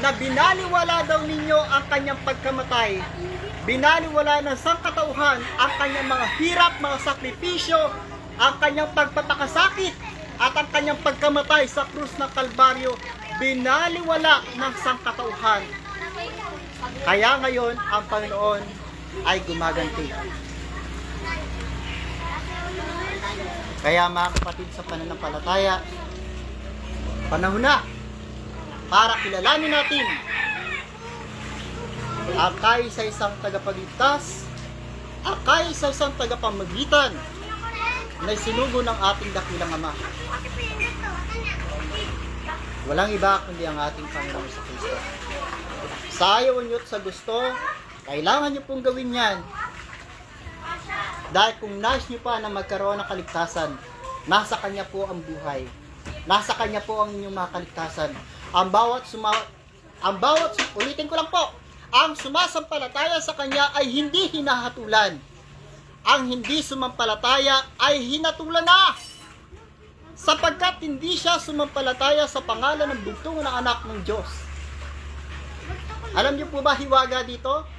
na binaliwala daw ninyo ang kanyang pagkamatay, binaliwala ng sangkatauhan ang kanyang mga hirap, mga sakripisyo, ang kanyang pagpapakasakit, at ang kanyang pagkamatay sa krus ng Kalbaryo, binaliwala ng sangkatauhan. Kaya ngayon, ang Panginoon ay gumaganti. Kaya mga kapatid sa pananampalataya, panahon na para kilalanin natin ang kaisa-isang tagapagligtas, ang kaisa-isang tagapamagitan na sinugo ng ating dakilang Ama. Walang iba kundi ang ating Panginoon sa Kristo. Sa ayaw nyo at sa gusto, kailangan nyo pong gawin yan. Dahil kung nais nyo pa na magkaroon ng kaligtasan, nasa Kanya po ang buhay. Nasa Kanya po ang inyong mga kaligtasan. Ulitin ko lang po, ang sumasampalataya sa Kanya ay hindi hinahatulan. Ang hindi sumampalataya ay hinatulan na, sapagkat hindi siya sumampalataya sa pangalan ng bugtong ng anak ng Diyos. Alam niyo po ba hiwaga dito?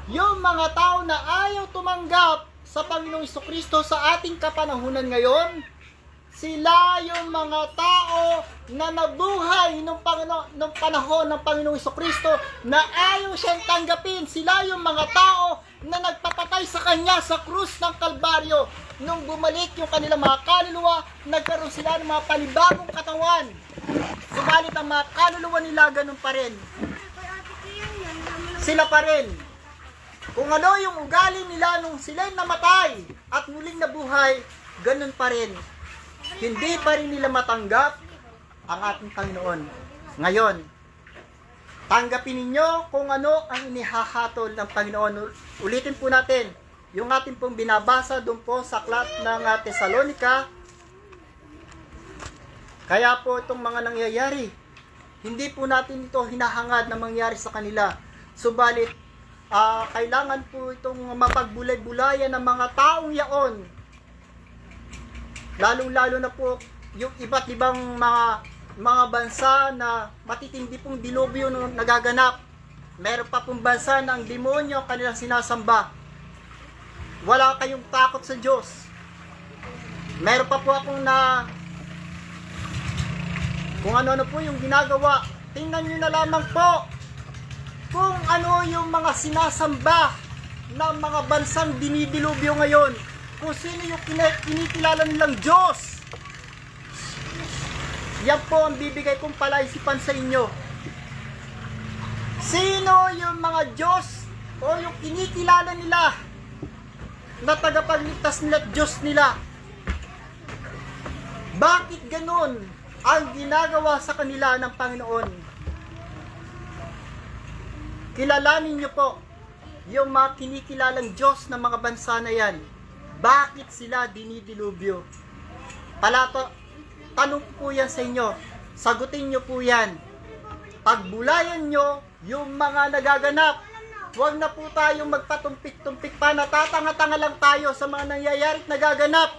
Yung mga tao na ayaw tumanggap sa Panginoong Jesucristo sa ating kapanahunan ngayon, sila yung mga tao na nabuhay nung panahon ng Panginoong Jesucristo na ayaw siyang tanggapin. Sila yung mga tao na nagpapatay sa Kanya sa krus ng Kalbaryo. Nung bumalik yung kanilang mga kaluluwa, nagkaroon sila ng mga panibagong katawan. Subalit ang mga kaluluwa nila ganun pa rin. Sila pa rin. Kung ano yung ugali nila nung sila'y namatay at muling nabuhay, ganun pa rin. Hindi pa rin nila matanggap ang ating Panginoon. Ngayon, tanggapin ninyo kung ano ang inihahatol ng Panginoon. Ulitin po natin, yung ating pong binabasa doon po sa aklat ng Tesalonica. Kaya po itong mga nangyayari, hindi po natin ito hinahangad na mangyari sa kanila. Subalit, kailangan po itong mapagbulay-bulayan ng mga taong yaon. Lalong-lalo na po yung iba't ibang mga bansa na matitindi pong dilubyo na nagaganap. Meron pa pong bansa na ang demonyo ang kanilang sinasamba. Wala kayong takot sa Diyos. Meron pa po akong kung ano-ano po yung ginagawa. Tingnan nyo na lamang po kung ano yung mga sinasamba ng mga bansang dinidilubyo ngayon. Kung sino yung kinikilala nilang Diyos. Yan po ang bibigay kong palaisipan sa inyo. Sino yung mga Diyos o yung kinikilala nila na tagapagligtas nila at Diyos nila? Bakit ganun ang ginagawa sa kanila ng Panginoon? Kilalanin niyo po yung mga kinikilalang Diyos ng mga bansa na yan. Bakit sila dinidilubyo? Tanong po yan sa inyo. Sagutin nyo po yan. Pagbulayan nyo yung mga nagaganap. Huwag na po tayong magpatumpik-tumpik pa. Natatanga-tanga lang tayo sa mga nangyayari at nagaganap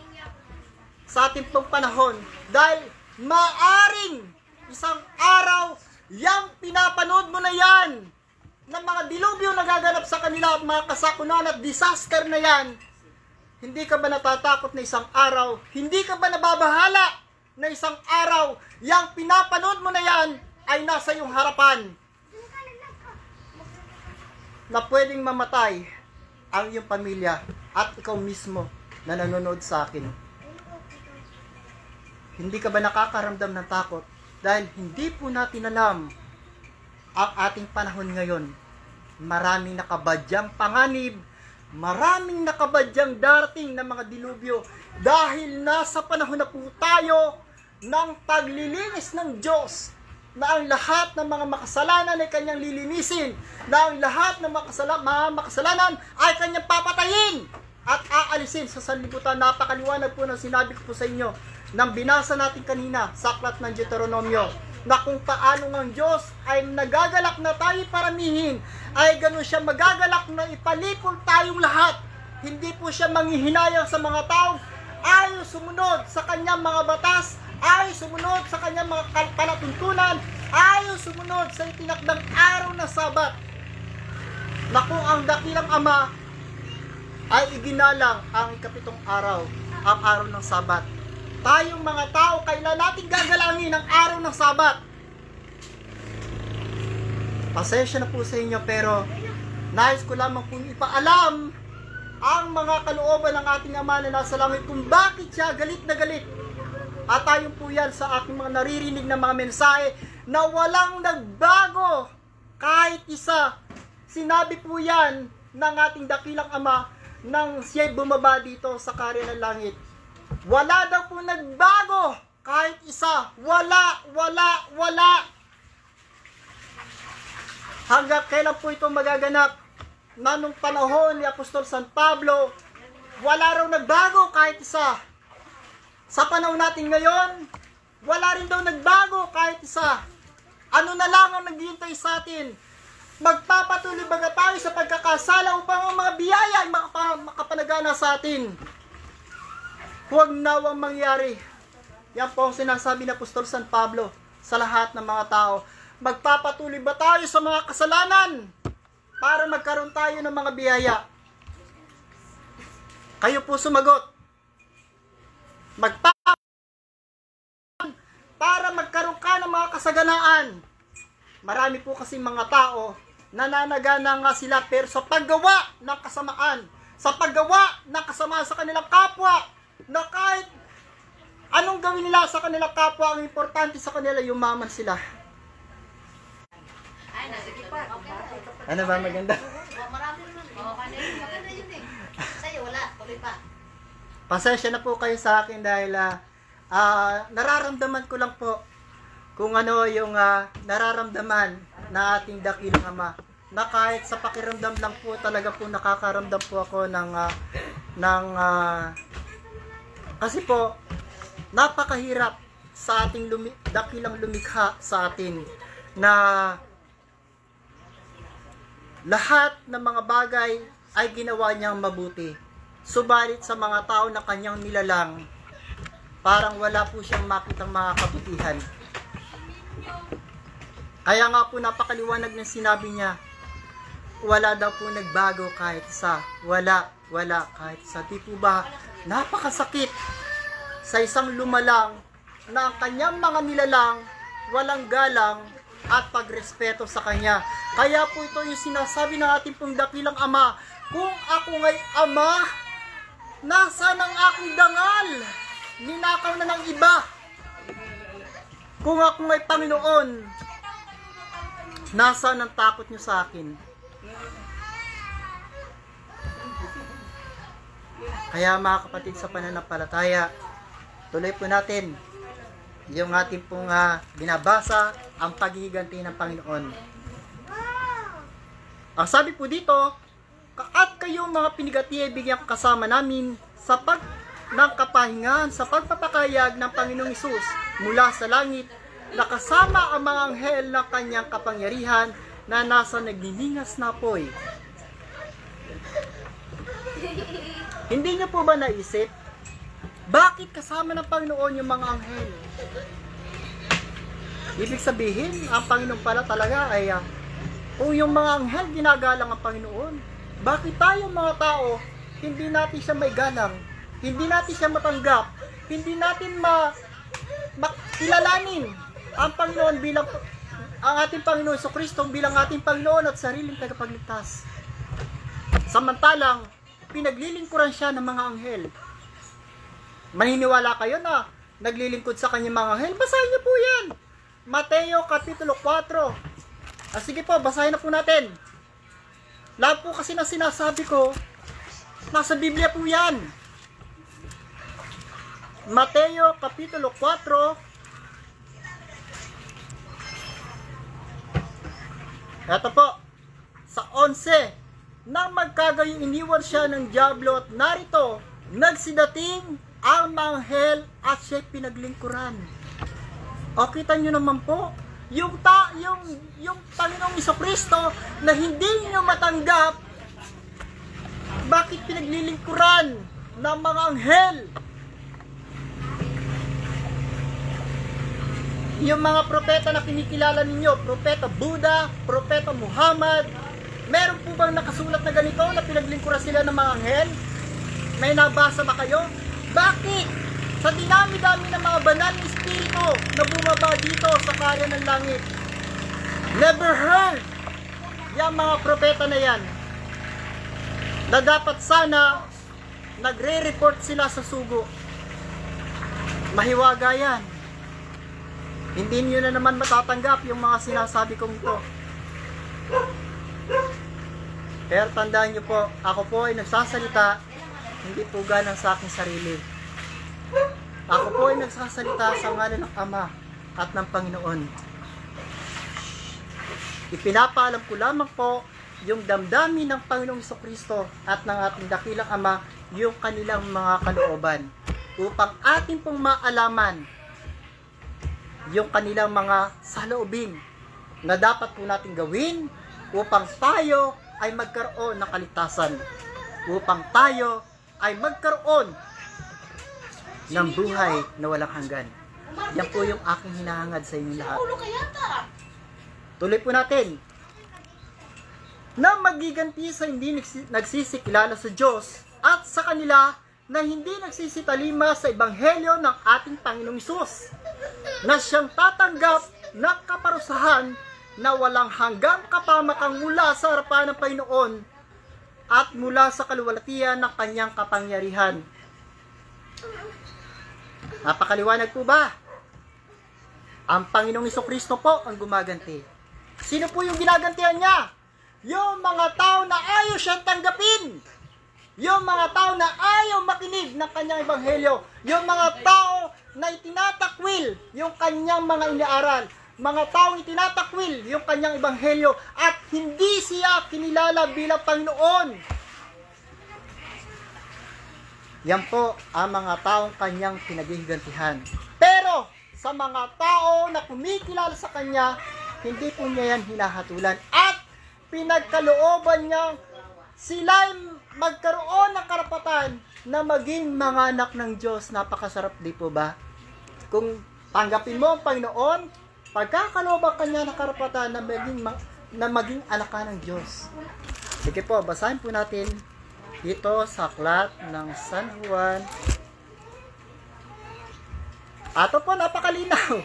sa ating pong panahon. Dahil maaring isang araw, yung pinapanood mo na yan, ng mga dilubyo nagaganap sa kanila at mga kasakunan at disaster na yan, hindi ka ba natatakot na isang araw? Hindi ka ba nababahala na isang araw, yung pinapanood mo na yan ay nasa iyong harapan? Na pwedeng mamatay ang iyong pamilya at ikaw mismo na nanonood sa akin. Hindi ka ba nakakaramdam ng takot? Dahil hindi po natin alam ang ating panahon ngayon. Maraming nakabadyang panganib, maraming nakabadyang darating na mga dilubyo dahil nasa panahon na po tayo ng paglilinis ng Diyos, na ang lahat ng mga makasalanan ay kanyang lilinisin, na ang lahat ng mga makasalanan ay kanyang papatayin at aalisin sa sanlibutan. Napakaliwanag po ng sinabi ko po sa inyo nang binasa natin kanina sa aklat ng Deuteronomio, na kung paano ang Diyos ay nagagalak na tayo paramihin, ay ganun siya magagalak na ipalipol tayong lahat. Hindi po siya manghihinayang sa mga tao, ay sumunod sa kanyang mga batas, ay sumunod sa kanyang mga palatuntunan, ay sumunod sa itinakdang araw na Sabat, na kung ang dakilang Ama ay iginalang ang ikapitong araw, ang araw ng Sabat. Tayong mga tao, kailan natin gagalangin ang araw ng Sabat? Pasensya na po sa inyo, pero nais ko lamang kung ipaalam ang mga kalooban ng ating Ama na nasa langit kung bakit siya galit na galit. At tayo po yan sa aking mga naririnig na mga mensahe na walang nagbago kahit isa. Sinabi po yan ng ating dakilang Ama nang siya'y bumaba dito sa karya ng langit. Wala daw po nagbago kahit isa. Wala. Hanggang kailan po ito magaganap? Na nung panahon ni Apostol San Pablo, wala raw nagbago kahit isa. Sa panahon natin ngayon, wala rin daw nagbago kahit isa. Ano na lang ang naghihintay sa atin? Magpapatuloy ba tayo sa pagkakasala upang ang mga biyaya ay makapanagana sa atin? Huwag nawang mangyari. Yan po ang sinasabi ng Apostol San Pablo sa lahat ng mga tao. Magpapatuloy ba tayo sa mga kasalanan para magkaroon tayo ng mga biyaya? Kayo po sumagot. Para magkaroon ka ng mga kasaganaan. Marami po kasi mga tao nananagana nga sila pero sa paggawa ng kasamaan, sa paggawa ng kasamaan sa kanilang kapwa, na kahit anong gawin nila sa kanilang kapwa, ang importante sa kanila yumaman sila. Ano ba maganda? Marami naman. Maganda yun eh. Sa'yo wala, tuloy pa. Pasensya na po kayo sa akin dahil nararamdaman ko lang po kung ano yung nararamdaman na ating dakilang Ama, na kahit sa pakiramdam lang po talaga po nakakaramdam po ako kasi po napakahirap sa ating dakilang lumikha sa atin na lahat ng mga bagay ay ginawa niyang mabuti. Subalit sa mga tao na kanyang nilalang, parang wala po siyang makitang mga kabutihan. Kaya nga po napakaliwanag ng sinabi niya, wala daw po nagbago kahit isa. Wala kahit isa. Di po ba napakasakit sa isang lumalang na ang kanyang mga nilalang walang galang at pagrespeto sa kanya. Kaya po ito yung sinasabi ng ating pong dakilang Ama, kung ako nga'y ama, nasaan ang aking dangal? Ninakaw na ng iba. Kung ako nga'y Panginoon, nasaan ang takot niyo sa akin? Kaya mga kapatid sa pananampalataya, tuloy po natin yung ating pong binabasa, ang paghihiganti ng Panginoon. Ang sabi po dito, at kayong mga pinigati ay bigyang kasama namin sa ng kapahingahan sa pagpapakayag ng Panginoong Hesus mula sa langit, na kasama ang mga anghel ng kanyang kapangyarihan na nasa nagniningas na apoy. Hindi niyo po ba naisip, bakit kasama ng Panginoon yung mga anghel? Ibig sabihin, ang Panginoon pala talaga ay kung yung mga anghel ginagalang ang Panginoon, bakit tayo mga tao, hindi natin siya may galang, hindi natin siya matanggap, hindi natin makilalanin ang Panginoon bilang ang ating Panginoon sa Kristo bilang ating Panginoon at sariling tagapagligtas. Samantalang pinaglilingkuran siya ng mga anghel. Maniniwala kayo na naglilingkod sa kanyang mga anghel? Basahin niyo po yan. Mateo Kapitulo 4. Sige po, basahin na po natin. Lahat po kasi na sinasabi ko, nasa Biblia po yan. Mateo Kapitulo 4. Ito po, sa 11. Nang magkagayon iniwan siya ng diablo at narito, nagsidating ang mga anghel at siya'y pinaglingkuran. O kita nyo naman po, yung Panginoong Jesucristo na hindi nyo matanggap, bakit pinaglilingkuran ng mga anghel? Yung mga propeta na kinikilala ninyo, propeta Buddha, propeta Muhammad, meron po bang nakasulat na ganito na pinaglingkuran sila ng mga anghel? May nabasa ba kayo? Bakit? Sa dinami-dami ng mga banal na espiritu na bumaba dito sa karya ng langit, never heard yung mga propeta na yan na dapat sana nagre-report sila sa sugo. Mahiwaga yan. Hindi nyo na naman matatanggap yung mga sinasabi kong ito. Pero tandaan nyo po, ako po ay nagsasalita, hindi po galang sa aking sarili. Ako po ay nagsasalita sa ngalan ng Ama at ng Panginoon. Ipinapaalam ko lamang po yung damdamin ng Panginoong Jesucristo at ng ating dakilang Ama, yung kanilang mga kalooban, upang ating pong maalaman yung kanilang mga saloobin na dapat po natin gawin upang tayo ay magkaroon ng kaligtasan, upang tayo ay magkaroon ng buhay na walang hanggan. Yan po yung aking hinahangad sa inyo lahat. Tuloy po natin. Na magiganti sa hindi nagsisikilala sa Diyos at sa kanila na hindi nagsisitalima sa ebanghelyo ng ating Panginoong Hesus, na siyang tatanggap ng kaparusahan na walang hanggang kapamakang mula sa harapan ng Panginoon at mula sa kaluwalhatian ng kanyang kapangyarihan. Napakaliwanag po ba? Ang Panginoong Jesucristo po ang gumaganti. Sino po yung ginagantihan niya? Yung mga tao na ayaw siyang tanggapin. Yung mga tao na ayaw makinig ng kanyang ebanghelyo. Yung mga tao na itinatakwil yung kanyang mga inaaral. Mga taong itinatakwil yung kanyang ebanghelyo at hindi siya kinilala bilang Panginoon. Yan po ang mga taong kanyang pinaghihigantihan. Pero sa mga tao na kumikilala sa kanya, hindi po niya yan hinahatulan. At pinagkalooban niya sila magkaroon ng karapatan na maging mga anak ng Diyos. Napakasarap, di po ba? Kung tanggapin mo ang Panginoon, pagkakalooban kanya ng karapatan na maging anak ka ng Diyos. Sige po, basahin po natin dito sa aklat ng San Juan Ato po, napakalinaw.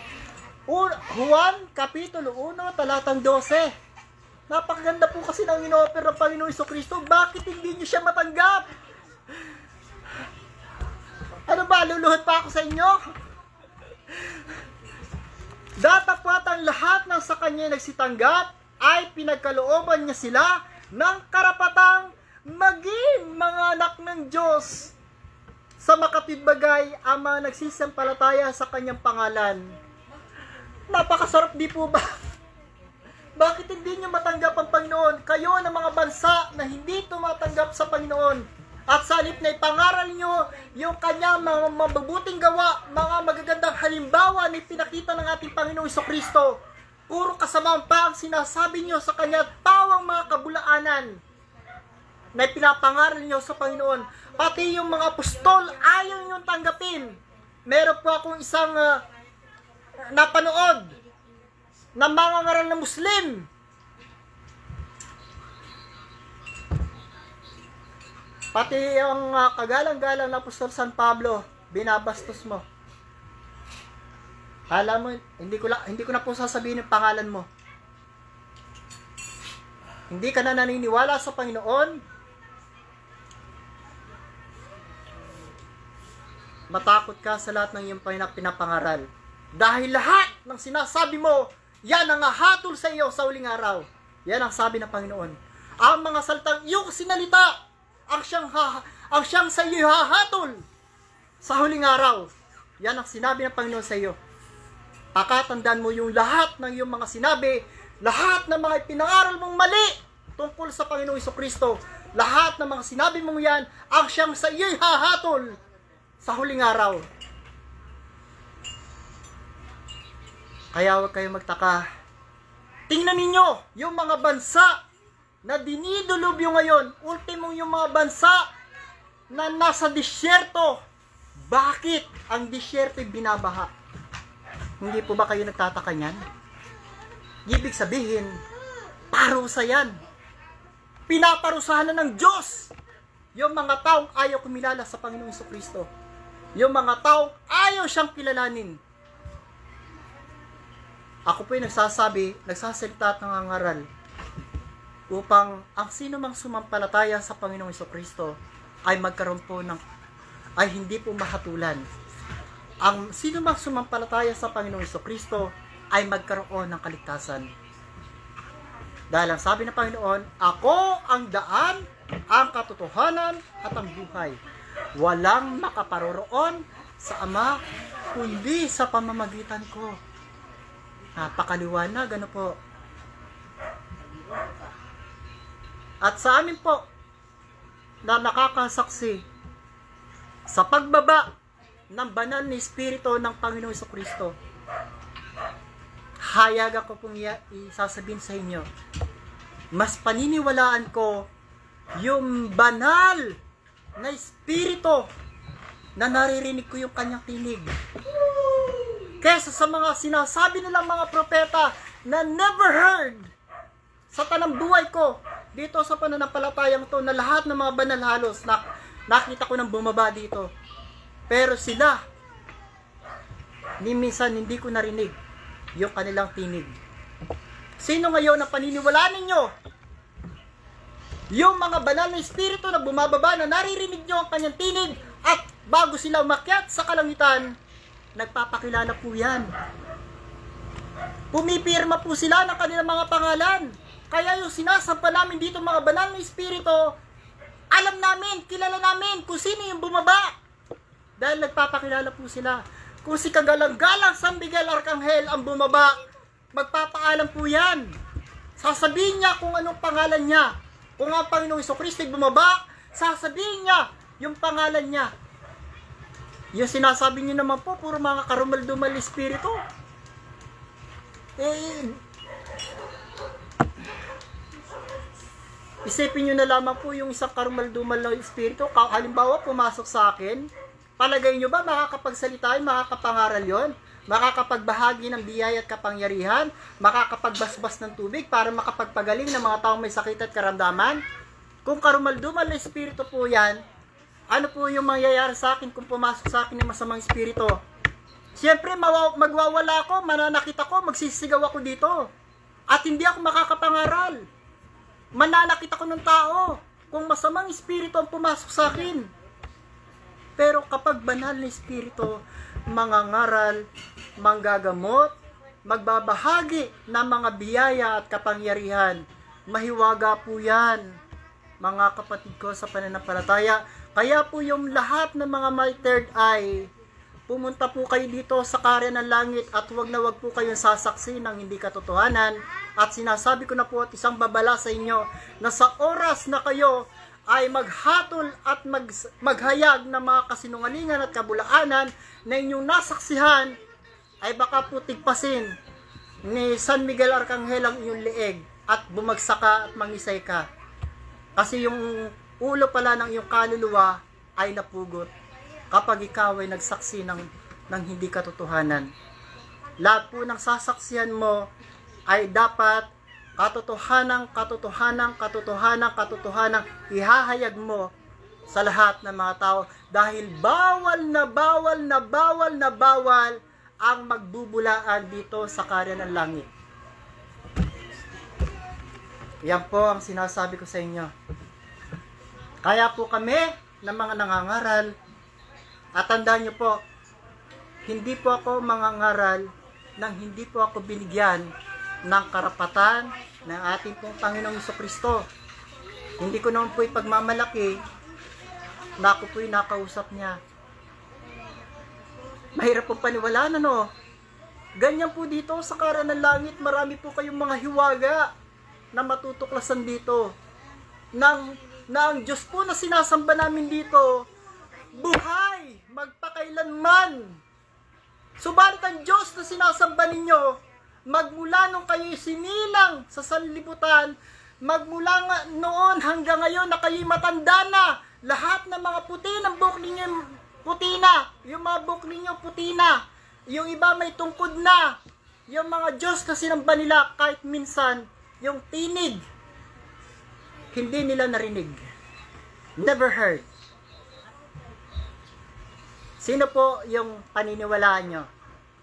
Juan, Kapitulo 1, talatang 12. Napakaganda po kasi ng ino-offer ng Panginoong Jesucristo. Bakit hindi niyo siya matanggap? Ano ba, luluhod pa ako sa inyo? Datapwat ang lahat ng sa kanya nagsitanggap ay pinagkalooban niya sila ng karapatang maging mga anak ng Diyos. Sa makatwidbagay ang mga nagsisampalataya sa kanyang pangalan. Napakasarap di po ba? Bakit hindi nyo matanggap ang Panginoon? Kayo ng mga bansa na hindi tumatanggap sa Panginoon. At sa halip na ipangaral nyo yung kanyang mga mabubuting gawa, mga magagandang halimbawa na pinakita ng ating Panginoong Jesucristo. Puro kasamaan pa ang sinasabi nyo sa kanya, tawang mga kabulaanan na pinapangaral nyo sa Panginoon. Pati yung mga apostol, ayaw nyo tanggapin. Meron po akong isang napanood na mga ngaral na Muslim. Pati ang kagalang-galang na apostol San Pablo, binabastos mo. Alam mo, hindi ko na po sasabihin yung pangalan mo. Hindi ka na naniniwala sa Panginoon. Matakot ka sa lahat ng iyong pinapangaral. Dahil lahat ng sinasabi mo, yan ang hahatol sa iyo sa huling araw. Yan ang sabi ng Panginoon. Ang mga salitang iyong sinalita, ang siyang sa iyo hahatol sa huling araw. Yan ang sinabi ng Panginoon sa iyo. Pakatandaan mo yung lahat ng iyong mga sinabi, lahat ng mga ipinangaral mong mali tungkol sa Panginoong Jesucristo, lahat ng mga sinabi mong yan, ang siyang sa iyo hahatol sa huling araw. Kaya huwag kayong magtaka. Tingnan ninyo yung mga bansa na dinidulubyo ngayon, ultimong yung mga bansa na nasa disyerto. Bakit ang disyerto ay binabaha? Hindi po ba kayo nagtataka niyan? Ibig sabihin, parusa yan. Pinaparusahan na ng Diyos yung mga taong ayaw kumilala sa Panginoong Jesucristo. Yung mga taong ayaw siyang kilalanin. Ako po yung nagsasalita at nangangaral upang ang sino mang sumampalataya sa Panginoong Jesucristo ay magkaroon po ay hindi po mahatulan. Ang sino mang sumampalataya sa Panginoong Jesucristo ay magkaroon ng kaligtasan. Dahil ang sabi ng Panginoon, ako ang daan, ang katotohanan at ang buhay. Walang makaparoroon sa Ama kundi sa pamamagitan ko. Napakaliwanag, ano po. At sa amin po, na nakakasaksi sa pagbaba ng banal na Espiritu ng Panginoong Jesucristo, hayag ako pong isasabihin sa inyo, mas paniniwalaan ko yung banal na Espiritu na naririnig ko yung kanyang tinig kesa sa mga sinasabi nilang mga propeta na never heard sa tanang buhay ko dito sa pananampalatayang to, na lahat ng mga banal halos nakita ko nang bumaba dito, pero sila minsan hindi ko narinig yung kanilang tinig. Sino ngayon na paniniwalaan ninyo yung mga banal na Espiritu na bumababa, na naririnig nyo ang kanyang tinig, at bago sila umakyat sa kalangitan, nagpapakilala po yan. Pumipirma po sila ng kanilang mga pangalan. Kaya yung sinasampa namin dito mga banal na Espiritu, alam namin, kilala namin kung sino yung bumaba. Dahil nagpapakilala po sila. Kung si kagalang-galang San Miguel Arcangel ang bumaba, magpapaalam po yan. Sasabihin niya kung anong pangalan niya. Kung ang Panginoong Jesucristo ay bumaba, sasabihin niya yung pangalan niya. Yung sinasabi niyo naman po, puro mga karumal-dumal espiritu. Isipin nyo na lamang po yung isang karumal-dumal na espiritu. Halimbawa, pumasok sa akin, palagay nyo ba makakapagsalita yun, makakapangaral yun? Makakapagbahagi ng biyaya at kapangyarihan? Makakapagbasbas ng tubig para makapagpagaling ng mga taong may sakit at karamdaman? Kung karumal-dumal na espiritu po yan, ano po yung mangyayari sa akin kung pumasok sa akin ng masamang espiritu? Siyempre, magwawala ako, mananakit ako, magsisigaw ako dito. At hindi ako makakapangaral. Mananakit ako ng tao kung masamang espiritu ang pumasok sa akin. Pero kapag banal na espiritu, mangangaral, manggagamot, magbabahagi ng mga biyaya at kapangyarihan, mahiwaga po yan, mga kapatid ko sa pananampalataya. Kaya po yung lahat ng mga may third eye, pumunta po kayo dito sa Karya ng Langit at wag na wag po kayong sasaksi ng hindi katotohanan. At sinasabi ko na po at isang babala sa inyo na sa oras na kayo ay maghatol at maghayag ng mga kasinungalingan at kabulaanan na inyong nasaksihan, ay baka po tigpasin ni San Miguel Arcangel ang iyong leeg at bumagsak ka at mangisay ka. Kasi yung ulo pala ng iyong kaluluwa ay napugot kapag ikaw ay nagsaksi ng hindi katotohanan. Lahat po ng sasaksihan mo ay dapat katotohanan ihahayag mo sa lahat ng mga tao dahil bawal ang magbubulaan dito sa Karya ng Langit. Yan po ang sinasabi ko sa inyo. Kaya po kami ng mga nangangaral, at tandaan nyo po, hindi po ako mangangaral nang hindi po ako binigyan ng karapatan ng ating pong Panginoong Jesucristo. Hindi ko naman po ipagmamalaki na ako po'y nakausap niya. Mahirap po paniwalaan, ano? Ganyan po dito sa Karya ng Langit, marami po kayong mga hiwaga na matutuklasan dito. Na ang Diyos po na sinasamba namin dito, buhay, magpakailanman. Subalit ang Diyos na sinasamba ninyo, magmula nung kayo sinilang sa sanlibutan, magmula noon hanggang ngayon na kayo'y matanda na, lahat ng mga puti ng buhok ninyo puti na, yung mga buhok ninyo puti na, yung iba may tungkod na, yung mga Diyos na sinamba nila kahit minsan, yung tinig, hindi nila narinig. Never heard. Sino po yung paniniwalaan nyo?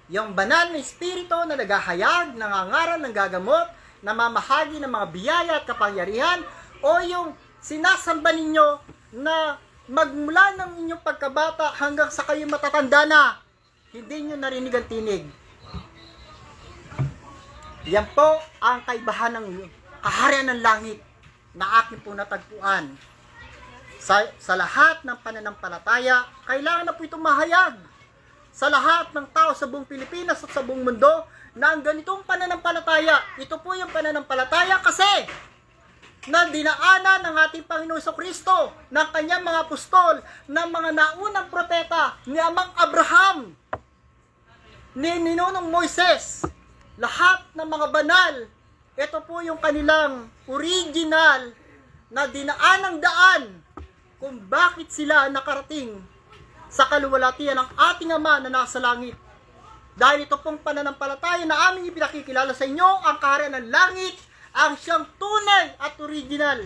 Yung banal na espiritu na naghahayag, nangangaral, nanggagamot, namamahagi ng mga biyaya at kapangyarihan, o yung sinasamba ninyo na magmula ng inyong pagkabata hanggang sa kayo matatanda na, hindi nyo narinig ang tinig. Yan po ang kaibahan ng Kaharian ng Langit na akin po natagpuan. Sa lahat ng pananampalataya, kailangan na po itong mahayag sa lahat ng tao sa buong Pilipinas at sa buong mundo na ang ganitong pananampalataya, ito po yung pananampalataya kasi na dinaanan ng ating Panginoon Jesucristo, ng kanyang mga apostol, ng mga naunang propeta, ni Amang Abraham, ni Ninunong Moises, lahat ng mga banal, ito po yung kanilang original na dinaan ng daan kung bakit sila nakarating sa kaluwalhatian ng ating Ama na nasa langit. Dahil ito pong pananampalataya na aming ipinakikilala sa inyo, ang Kaharian ng Langit, ang siyang tunay at original.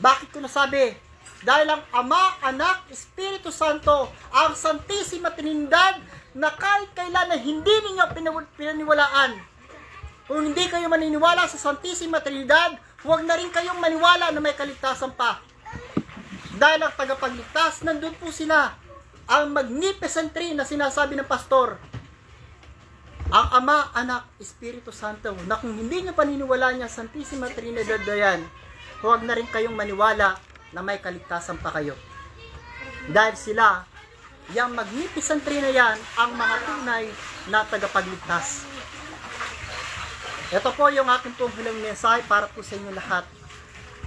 Bakit ko nasabi? Dahil ang Ama, Anak, Espiritu Santo, ang Santissima Trinidad, na kahit kailan na hindi ninyo pinaniwalaan. Kung hindi kayo maniniwala sa Santissima Trinidad, huwag na rin kayong maniwala na may kaligtasan pa. Dahil ang tagapagligtas, nandun po sila. Ang Magnificent Three na sinasabi ng pastor. Ang Ama, Anak, Espiritu Santo, na kung hindi nyo paniniwala niya Santissima Trinidad na yan, huwag na rin kayong maniwala na may kaligtasan pa kayo. Dahil sila, yung Magnificent Three na yan, ang mga tunay na tagapagligtas. Ito po yung aking pong huling mensahe para po sa inyo lahat.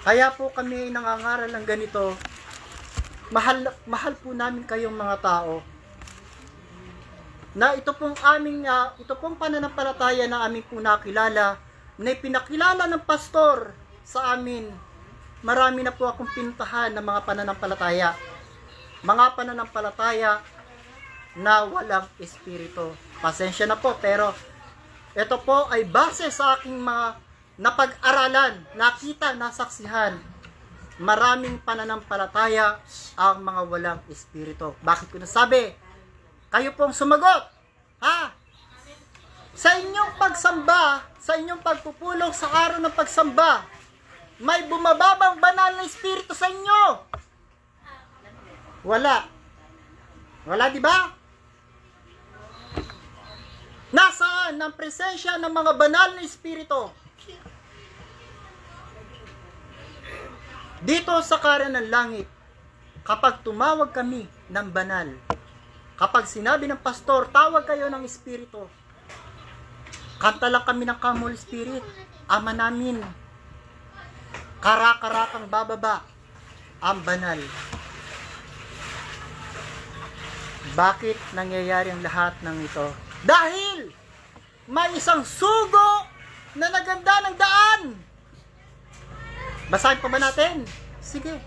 Kaya po kami nangangaral ng ganito, mahal po namin kayong mga tao, na ito pong pananampalataya na aming po nakilala, na ipinakilala ng pastor sa amin. Marami na po akong pinuntahan ng mga pananampalataya. Mga pananampalataya na walang espiritu. Pasensya na po, pero ito po ay base sa aking mga napag-aralan, nakita, nasaksihan. Maraming pananampalataya ang mga walang espiritu. Bakit ko nasabi? Kayo pong sumagot. Ha? Sa inyong pagsamba, sa inyong pagpupulong sa araw ng pagsamba, may bumababang banal na espiritu sa inyo. Wala. Wala, di ba? Nasaan ang presensya ng mga banal na espiritu? Dito sa Karyan ng Langit, kapag tumawag kami ng banal, kapag sinabi ng pastor, tawag kayo ng espiritu, kanta lang kami ng Come Holy Spirit, Ama namin, karakarakang bababa, ang banal. Bakit nangyayari ang lahat ng ito? Dahil may isang sugo na naganda ng daan. Basahin pa ba natin? Sige.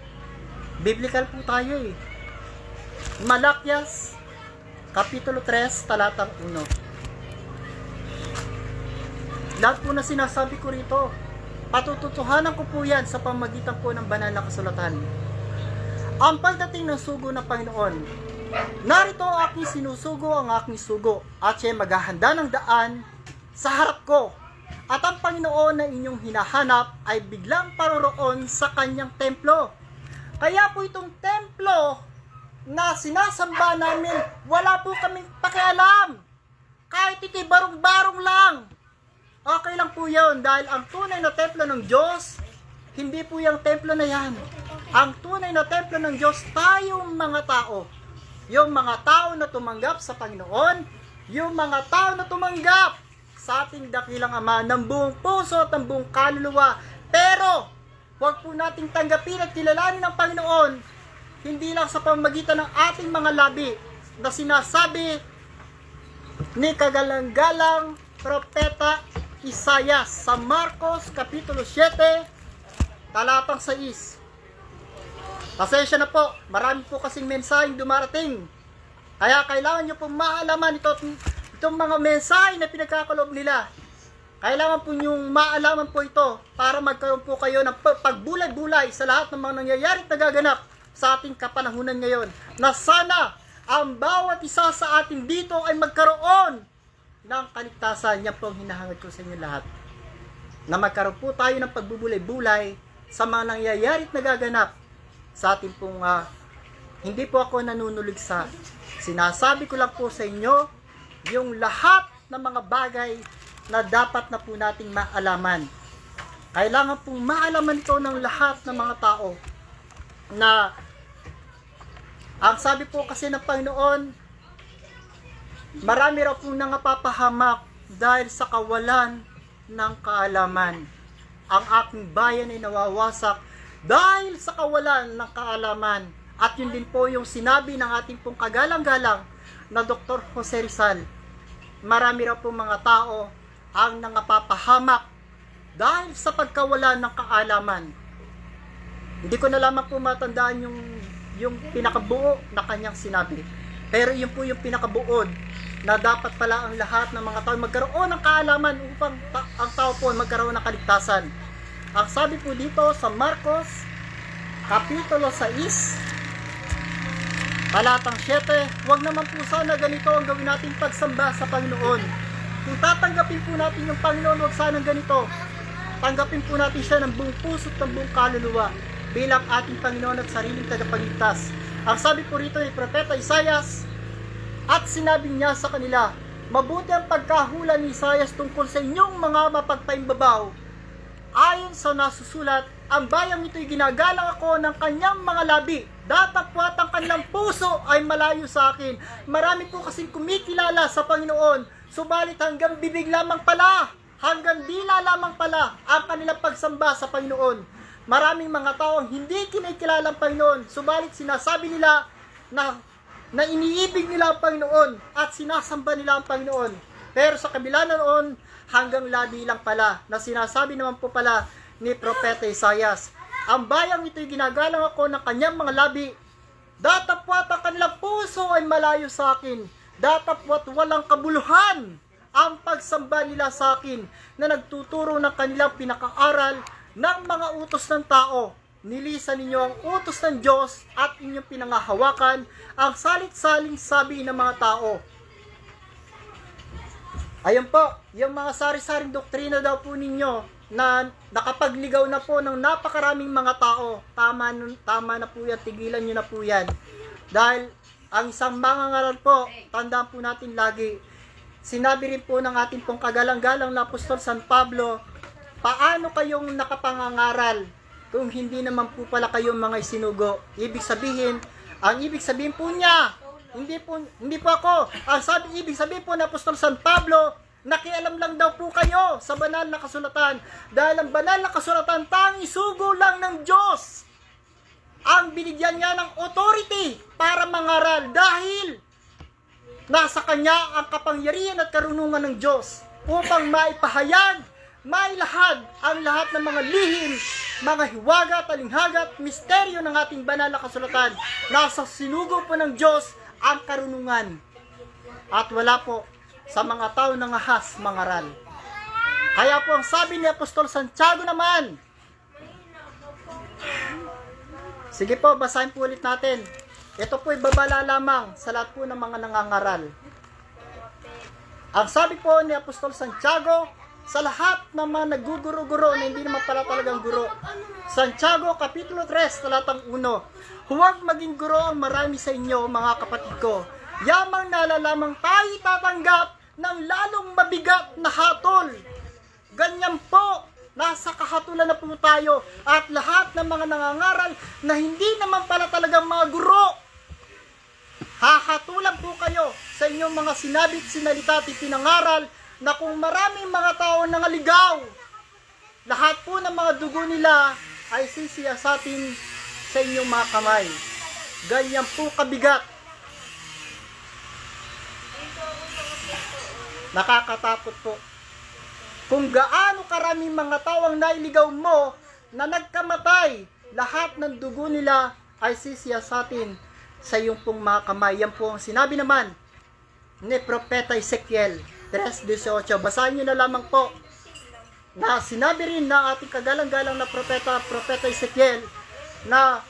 Biblical po tayo eh. Malakyas, Kapitulo 3, talatang 1. Lahat po na sinasabi ko rito, patututuhanan ko po yan sa pamagitan po ng banal na kasulatan. Ang pagdating ng sugo ng Panginoon, narito ang aking sinusugo, ang aking sugo, at siya maghahanda ng daan sa harap ko. At ang Panginoon na inyong hinahanap ay biglang paroroon sa kanyang templo. Kaya po itong templo na sinasamba namin, wala po kaming pakialam. Kahit ito'y barong-barong lang. Okay lang po yun, dahil ang tunay na templo ng Diyos, hindi po yung templo na yan. Ang tunay na templo ng Diyos, tayong mga tao. Yung mga tao na tumanggap sa Panginoon, yung mga tao na tumanggap sa ating dakilang Ama ng buong puso at ng buong kaluluwa. Pero, huwag po nating tanggapin at kilalanin ng Panginoon, hindi lang sa pamamagitan ng ating mga labi na sinasabi ni kagalang-galang propeta Isaias sa Marcos Kapitulo 7, talatang 6. Pasensya na po, marami po kasing mensaheng dumarating. Kaya kailangan nyo pong maalaman itong mga mensahe na pinagkakaloob nila. Kailangan po nyong maalaman po ito para magkaroon po kayo ng pagbulay-bulay sa lahat ng mga nangyayari at nagaganap sa ating kapanahunan ngayon. Na sana ang bawat isa sa atin dito ay magkaroon ng kaligtasan. Yan po ang hinahangad ko sa inyo lahat. Na magkaroon po tayo ng pagbubulay-bulay sa mga nangyayari at nagaganap sa ating pong hindi po ako nanunuligsa. Sinasabi ko lang po sa inyo yung lahat ng mga bagay na dapat na po nating maalaman. Kailangan pong maalaman ito ng lahat ng mga tao na ang sabi po kasi ng Panginoon, marami raw pong nangapapahamak dahil sa kawalan ng kaalaman. Ang aking bayan ay nawawasak dahil sa kawalan ng kaalaman. At yun din po yung sinabi ng ating pong kagalang-galang na Dr. Jose Rizal. Marami raw pong mga tao ang nangapapahamak dahil sa pagkawalan ng kaalaman. Hindi ko na lamang po matandaan yung pinakabuo na kanyang sinabi. Pero yun po yung pinakabuod na dapat pala ang lahat ng mga tao magkaroon ng kaalaman upang ang tao po magkaroon ng kaligtasan. Ang sabi po dito sa Marcos Kapitulo 6, talatang 7, huwag naman po sana ganito ang gawin nating pagsamba sa Panginoon. Kung tatanggapin po natin yung Panginoon, huwag sana ganito. Tanggapin po natin siya ng buong puso at ng buong kaluluwa bilang ating Panginoon at sariling tagapagligtas. Ang sabi po rito ni Propeta Isaias, at sinabi niya sa kanila, mabuti ang pagkahula ni Isaias tungkol sa inyong mga mapagpaimbabaw. Ayon sa nasusulat, ang bayang ito'y ginagalang ako ng kanyang mga labi. Datapwat ang kanilang puso ay malayo sa akin. Marami po kasing kumikilala sa Panginoon, subalit hanggang bibig lamang pala, hanggang dila lamang pala ang kanilang pagsamba sa Panginoon. Maraming mga tao ang hindi kinikilala ang Panginoon, subalit sinasabi nila na iniibig nila ang Panginoon at sinasamba nila ang Panginoon. Pero sa kabila na noon, hanggang labi lang pala, na sinasabi naman po pala ni Propeta Isaias, ang bayang ito'y ginagalang ako ng kanyang mga labi. Datapwat ang kanilang puso ay malayo sa akin. Datapwat walang kabuluhan ang pagsamba nila sa akin, na nagtuturo ng kanilang pinakaaral ng mga utos ng tao. nilisan ninyo ang utos ng Diyos at inyong pinangahawakan ang salit-saling sabi ng mga tao. Ayun po, yung mga sari-saring doktrina daw po ninyo na nakapagligaw na po ng napakaraming mga tao. Tama na po yan, tigilan nyo na po yan. Dahil ang isang mangangaral po, tandaan po natin lagi, sinabi rin po ng ating pong kagalang-galang na Apostol San Pablo, paano kayong nakapangangaral kung hindi naman po pala kayong mga isinugo? Ibig sabihin po niya, hindi po ako. Ibig sabihin po ng Apostol San Pablo, nakialam lang daw po kayo sa banal na kasulatan. Dahil ang banal na kasulatan, tanging sugo lang ng Diyos ang binigyan niya ng authority para mangaral. Dahil nasa Kanya ang kapangyarihan at karunungan ng Diyos upang maipahayag, mailahad ang lahat ng mga lihim, mga hiwaga, talinghaga at misteryo ng ating banal na kasulatan. Nasa sinugo po ng Diyos ang karunungan. At wala po sa mga tao na ngahas mangaral. Kaya po ang sabi ni Apostol Santiago naman, sige po, basahin po ulit natin. Ito po ay babala lamang sa lahat po ng mga nangangaral. Ang sabi po ni Apostol Santiago, sa lahat ng mga nagguguro-guro na hindi naman pala talagang guro. Santiago, Kapitulo 3, talatang 1. Huwag maging guro ang marami sa inyo, mga kapatid ko. Yamang nalalamang tayo tatanggap ng lalong mabigat na hatol. Ganyan po, nasa kahatulan na po tayo. At lahat ng mga nangangaral na hindi naman pala talagang mga guro, hahatulan po kayo sa inyong mga sinabit, sinalita at ipinangaral na kung maraming mga tao nangaligaw, lahat po ng mga dugo nila ay sisiyasatin sa inyong mga kamay. Ganyan po kabigat. Nakakatakot po. Kung gaano karaming mga tao ang nailigaw mo na nagkamatay, lahat ng dugo nila ay sisiyasatin sa iyong pong mga kamay. Yan po ang sinabi naman ni Propeta Ezekiel 3:18. Basahin nyo na lamang po na sinabi rin ng ating kagalang-galang na Propeta Ezekiel na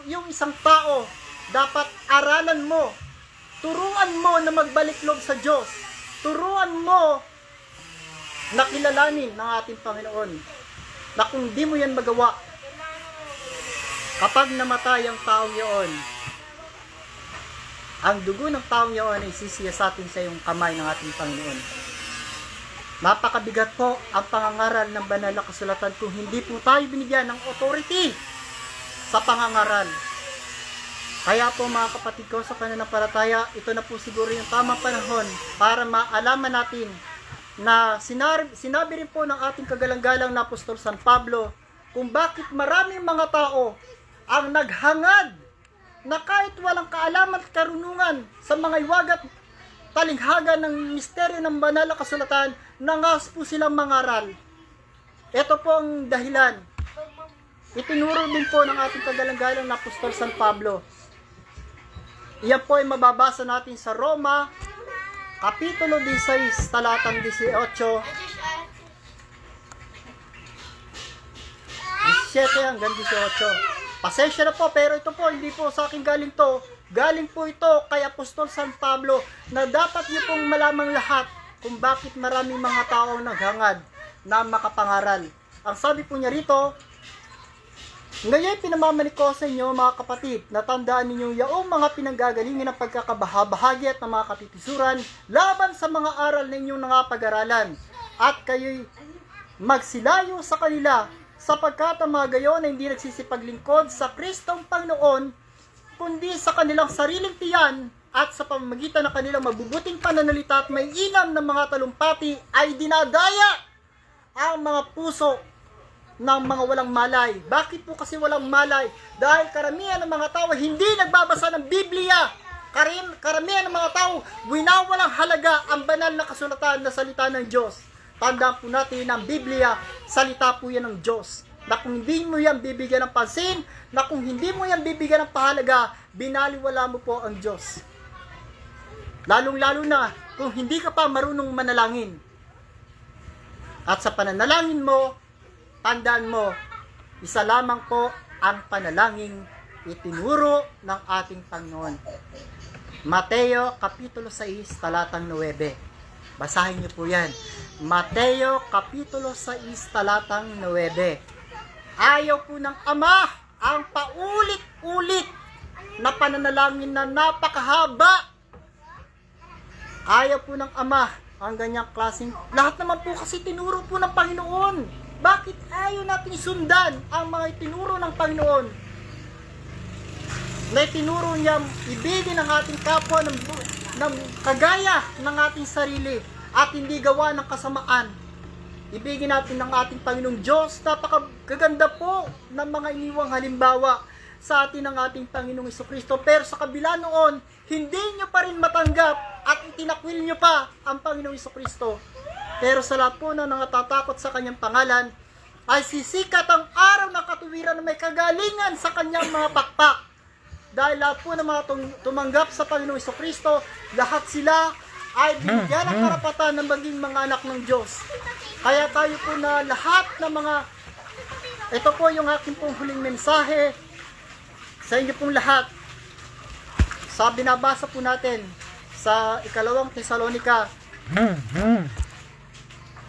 yung isang tao dapat aralan mo, turuan mo na magbalik loob sa Diyos, turuan mo na kilalanin ng ating Panginoon, na kung di mo yan magawa, kapag namatay ang taong yun, ang dugo ng taong yun ay sisiyasatin sa iyong kamay ng ating Panginoon. Napakabigat po ang pangangaral ng banal na kasulatan kung hindi po tayo binigyan ng authority sa pangangaral. Kaya po mga kapatid ko sa pananampalataya, ito na po siguro yung tamang panahon para maalaman natin na sinabi rin po ng ating kagalang-galang na Apostol San Pablo kung bakit maraming mga tao ang naghangad na kahit walang kaalaman at karunungan sa mga iwagat talinghaga ng misteryo ng banal na kasulatan, nangas po silang mangaral. Ito po ang dahilan. Itinuro din po ng ating kagalang-galang na Apostol San Pablo. Iyan po ay mababasa natin sa Roma, Kapitulo 16, talatang 18. 17 hanggang 18. Pasensya na po, pero ito po, hindi po sa akin galing to. Galing po ito kay Apostol San Pablo na dapat niyo pong malamang lahat kung bakit maraming mga tao naghangad na makapangaral. Ang sabi po niya rito, ngayon pinamamanik ko sa inyo mga kapatid, natandaan ninyo yaong mga pinanggagalingan ng pagkakabahabahagi at ng mga katitisuran laban sa mga aral na inyong nangapag-aralan, at kayo'y magsilayo sa kanila sapagkat ang mga gayon ay hindi nagsisipaglingkod sa Kristong Panginoon kundi sa kanilang sariling tiyan, at sa pamamagitan ng kanilang mabubuting pananalita at may inam ng mga talumpati ay dinadaya ang mga puso ng mga walang malay. Bakit po kasi walang malay? Dahil karamihan ng mga tao hindi nagbabasa ng Biblia. Karamihan ng mga tao winawalang halaga ang banal na kasulatan na salita ng Diyos. Tandaan po natin ang Biblia, salita po yan ng Diyos. Na kung hindi mo yan bibigyan ng pansin, na kung hindi mo yan bibigyan ng pahalaga, binaliwala mo po ang Diyos. Lalong-lalo na kung hindi ka pa marunong manalangin. At sa pananalangin mo, tandaan mo, isa lamang po ang panalangin itinuro ng ating Panginoon. Mateo Kapitulo 6, talatang 9. Basahin niyo po yan. Mateo Kapitulo 6, talatang 9. Ayaw po ng Ama ang paulit-ulit na pananalangin na napakahaba. Ayaw po ng Ama ang ganyang klaseng, lahat naman po kasi tinuro po ng Panginoon. Bakit ayaw natin sundan ang mga itinuro ng Panginoon? Na itinuro niya, ibigin ang ating kapwa ng kagaya ng ating sarili at hindi gawa ng kasamaan. Ibigin natin ng ating Panginoong Diyos. Napakaganda po ng mga iniwang halimbawa sa atin ng ating Panginoong Jesucristo. Pero sa kabila noon, hindi nyo pa rin matanggap at itinakwil nyo pa ang Panginoong Jesucristo. Pero sa lahat po na nangatatakot sa kanyang pangalan, ay sisikat ang araw ng katuwiran na may kagalingan sa kanyang mga pakpak. Dahil lahat po ng mga tumanggap sa Panginoong Jesucristo, lahat sila ay binigyan ng karapatan ng maging mga anak ng Diyos. Kaya tayo po na lahat ng mga, ito po yung aking pong huling mensahe sa inyo pong lahat. Sa binabasa po natin sa 2 Tesalonica,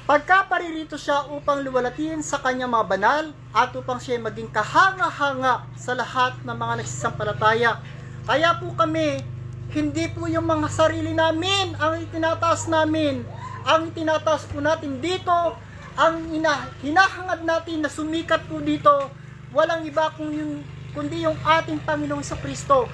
pagka paririto siya upang luwalatin sa kanyang mga banal at upang siya maging kahanga-hanga sa lahat ng mga nagsisampalataya. Kaya po kami, hindi po yung mga sarili namin ang itinataas namin. Ang itinataas po natin dito, ang hinahangad natin na sumikat po dito, walang iba kundi yung ating Panginoong Jesucristo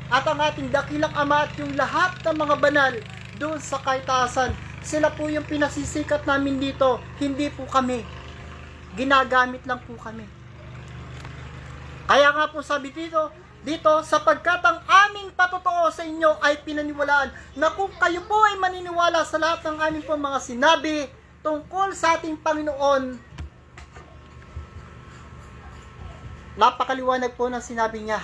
at ang ating dakilang Ama at yung lahat ng mga banal doon sa kaitaasan. Sila po yung pinasisikat namin dito, hindi po kami. Ginagamit lang po kami. Kaya nga po sabi dito, sapagkat ang aming patotoo sa inyo ay pinaniwalaan na kung kayo po ay maniniwala sa lahat ng aming po mga sinabi tungkol sa ating Panginoon, napakaliwanag po ng sinabi niya.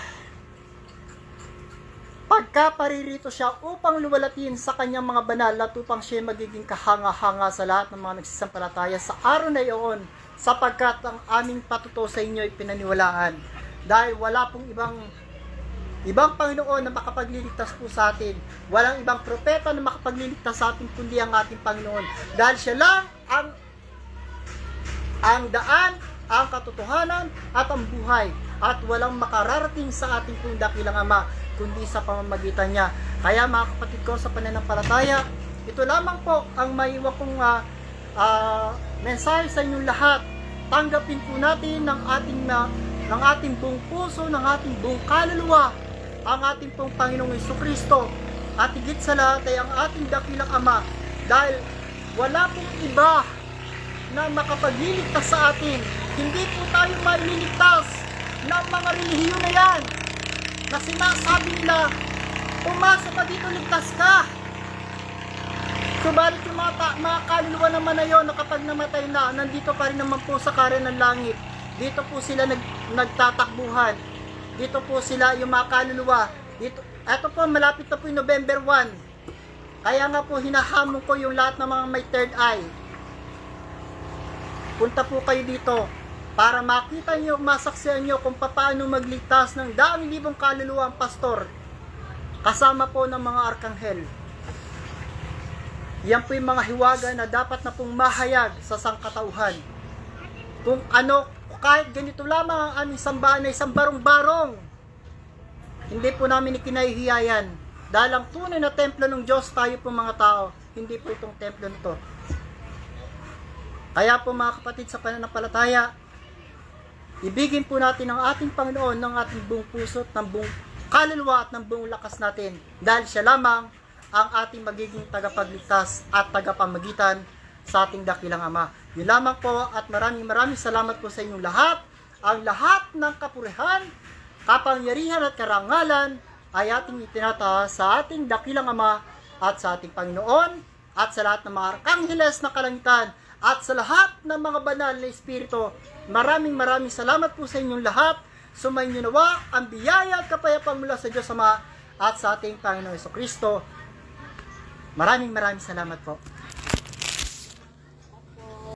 Pagka paririto siya upang luwalatin sa kanyang mga banal at upang siya magiging kahanga-hanga sa lahat ng mga nagsisampalataya sa araw na iyon, sapagkat ang aming patuto sa inyo ay pinaniwalaan. Dahil wala pong ibang Panginoon na makapagliligtas po sa atin. Walang ibang propeta na makapagliligtas sa atin kundi ang ating Panginoon. Dahil siya lang ang daan, ang katotohanan at ang buhay. At walang makararating sa ating pong dakilang Ama kundi sa pamamagitan niya. Kaya mga kapatid ko sa pananampalataya, ito lamang po ang maiwan kong mensahe sa inyong lahat. Tanggapin po natin ng ating buong puso, ng ating buong kaluluwa ang ating pong Panginoong Jesucristo at higit sa lahat ay ang ating dakilang Ama, dahil wala pong iba na makapagliligtas sa atin. Hindi po tayo maliligtas ng mga relihiyon na yan na sinasabi nila, pumasok ka dito, ligtas ka. Subalit yung mga kaluluwa naman na yun na kapag namatay na, nandito pa rin naman po sa kariyan ng langit. Dito po sila nagtatakbuhan. Dito po sila yung mga kaluluwa. Ito po, malapit na po yung November 1. Kaya nga po, hinahamon ko yung lahat ng mga may third eye. Punta po kayo dito para makita nyo, masaksihan nyo kung paano magligtas ng dami-libong kaluluwa ang pastor. Kasama po ng mga arkanghel. Yan po yung mga hiwaga na dapat na pong mahayag sa sangkatauhan. Kung ano, kahit ganito lamang ang aming sambahan ay isang barong-barong. Hindi po namin ikinahihiya yan. Dahil ang tunay na templo ng Diyos, tayo po mga tao. Hindi po itong templo nito. Kaya po mga kapatid sa pananampalataya, ibigin po natin ang ating Panginoon ng ating buong puso, ng buong kaluluwa at ng buong lakas natin. Dahil siya lamang ang ating magiging tagapagligtas at tagapamagitan sa ating dakilang Ama. Yun lamang po at maraming salamat po sa inyong lahat. Ang lahat ng kapurihan, kapangyarihan at karangalan ay ating itinataas sa ating dakilang Ama at sa ating Panginoon at sa lahat ng mga arkangheles na kalangitan at sa lahat ng mga banal na espiritu. Maraming salamat po sa inyong lahat. Sumainyo nawa ang biyaya at kapayapaan mula sa Diyos Ama at sa ating Panginoon Jesucristo. Maraming salamat po.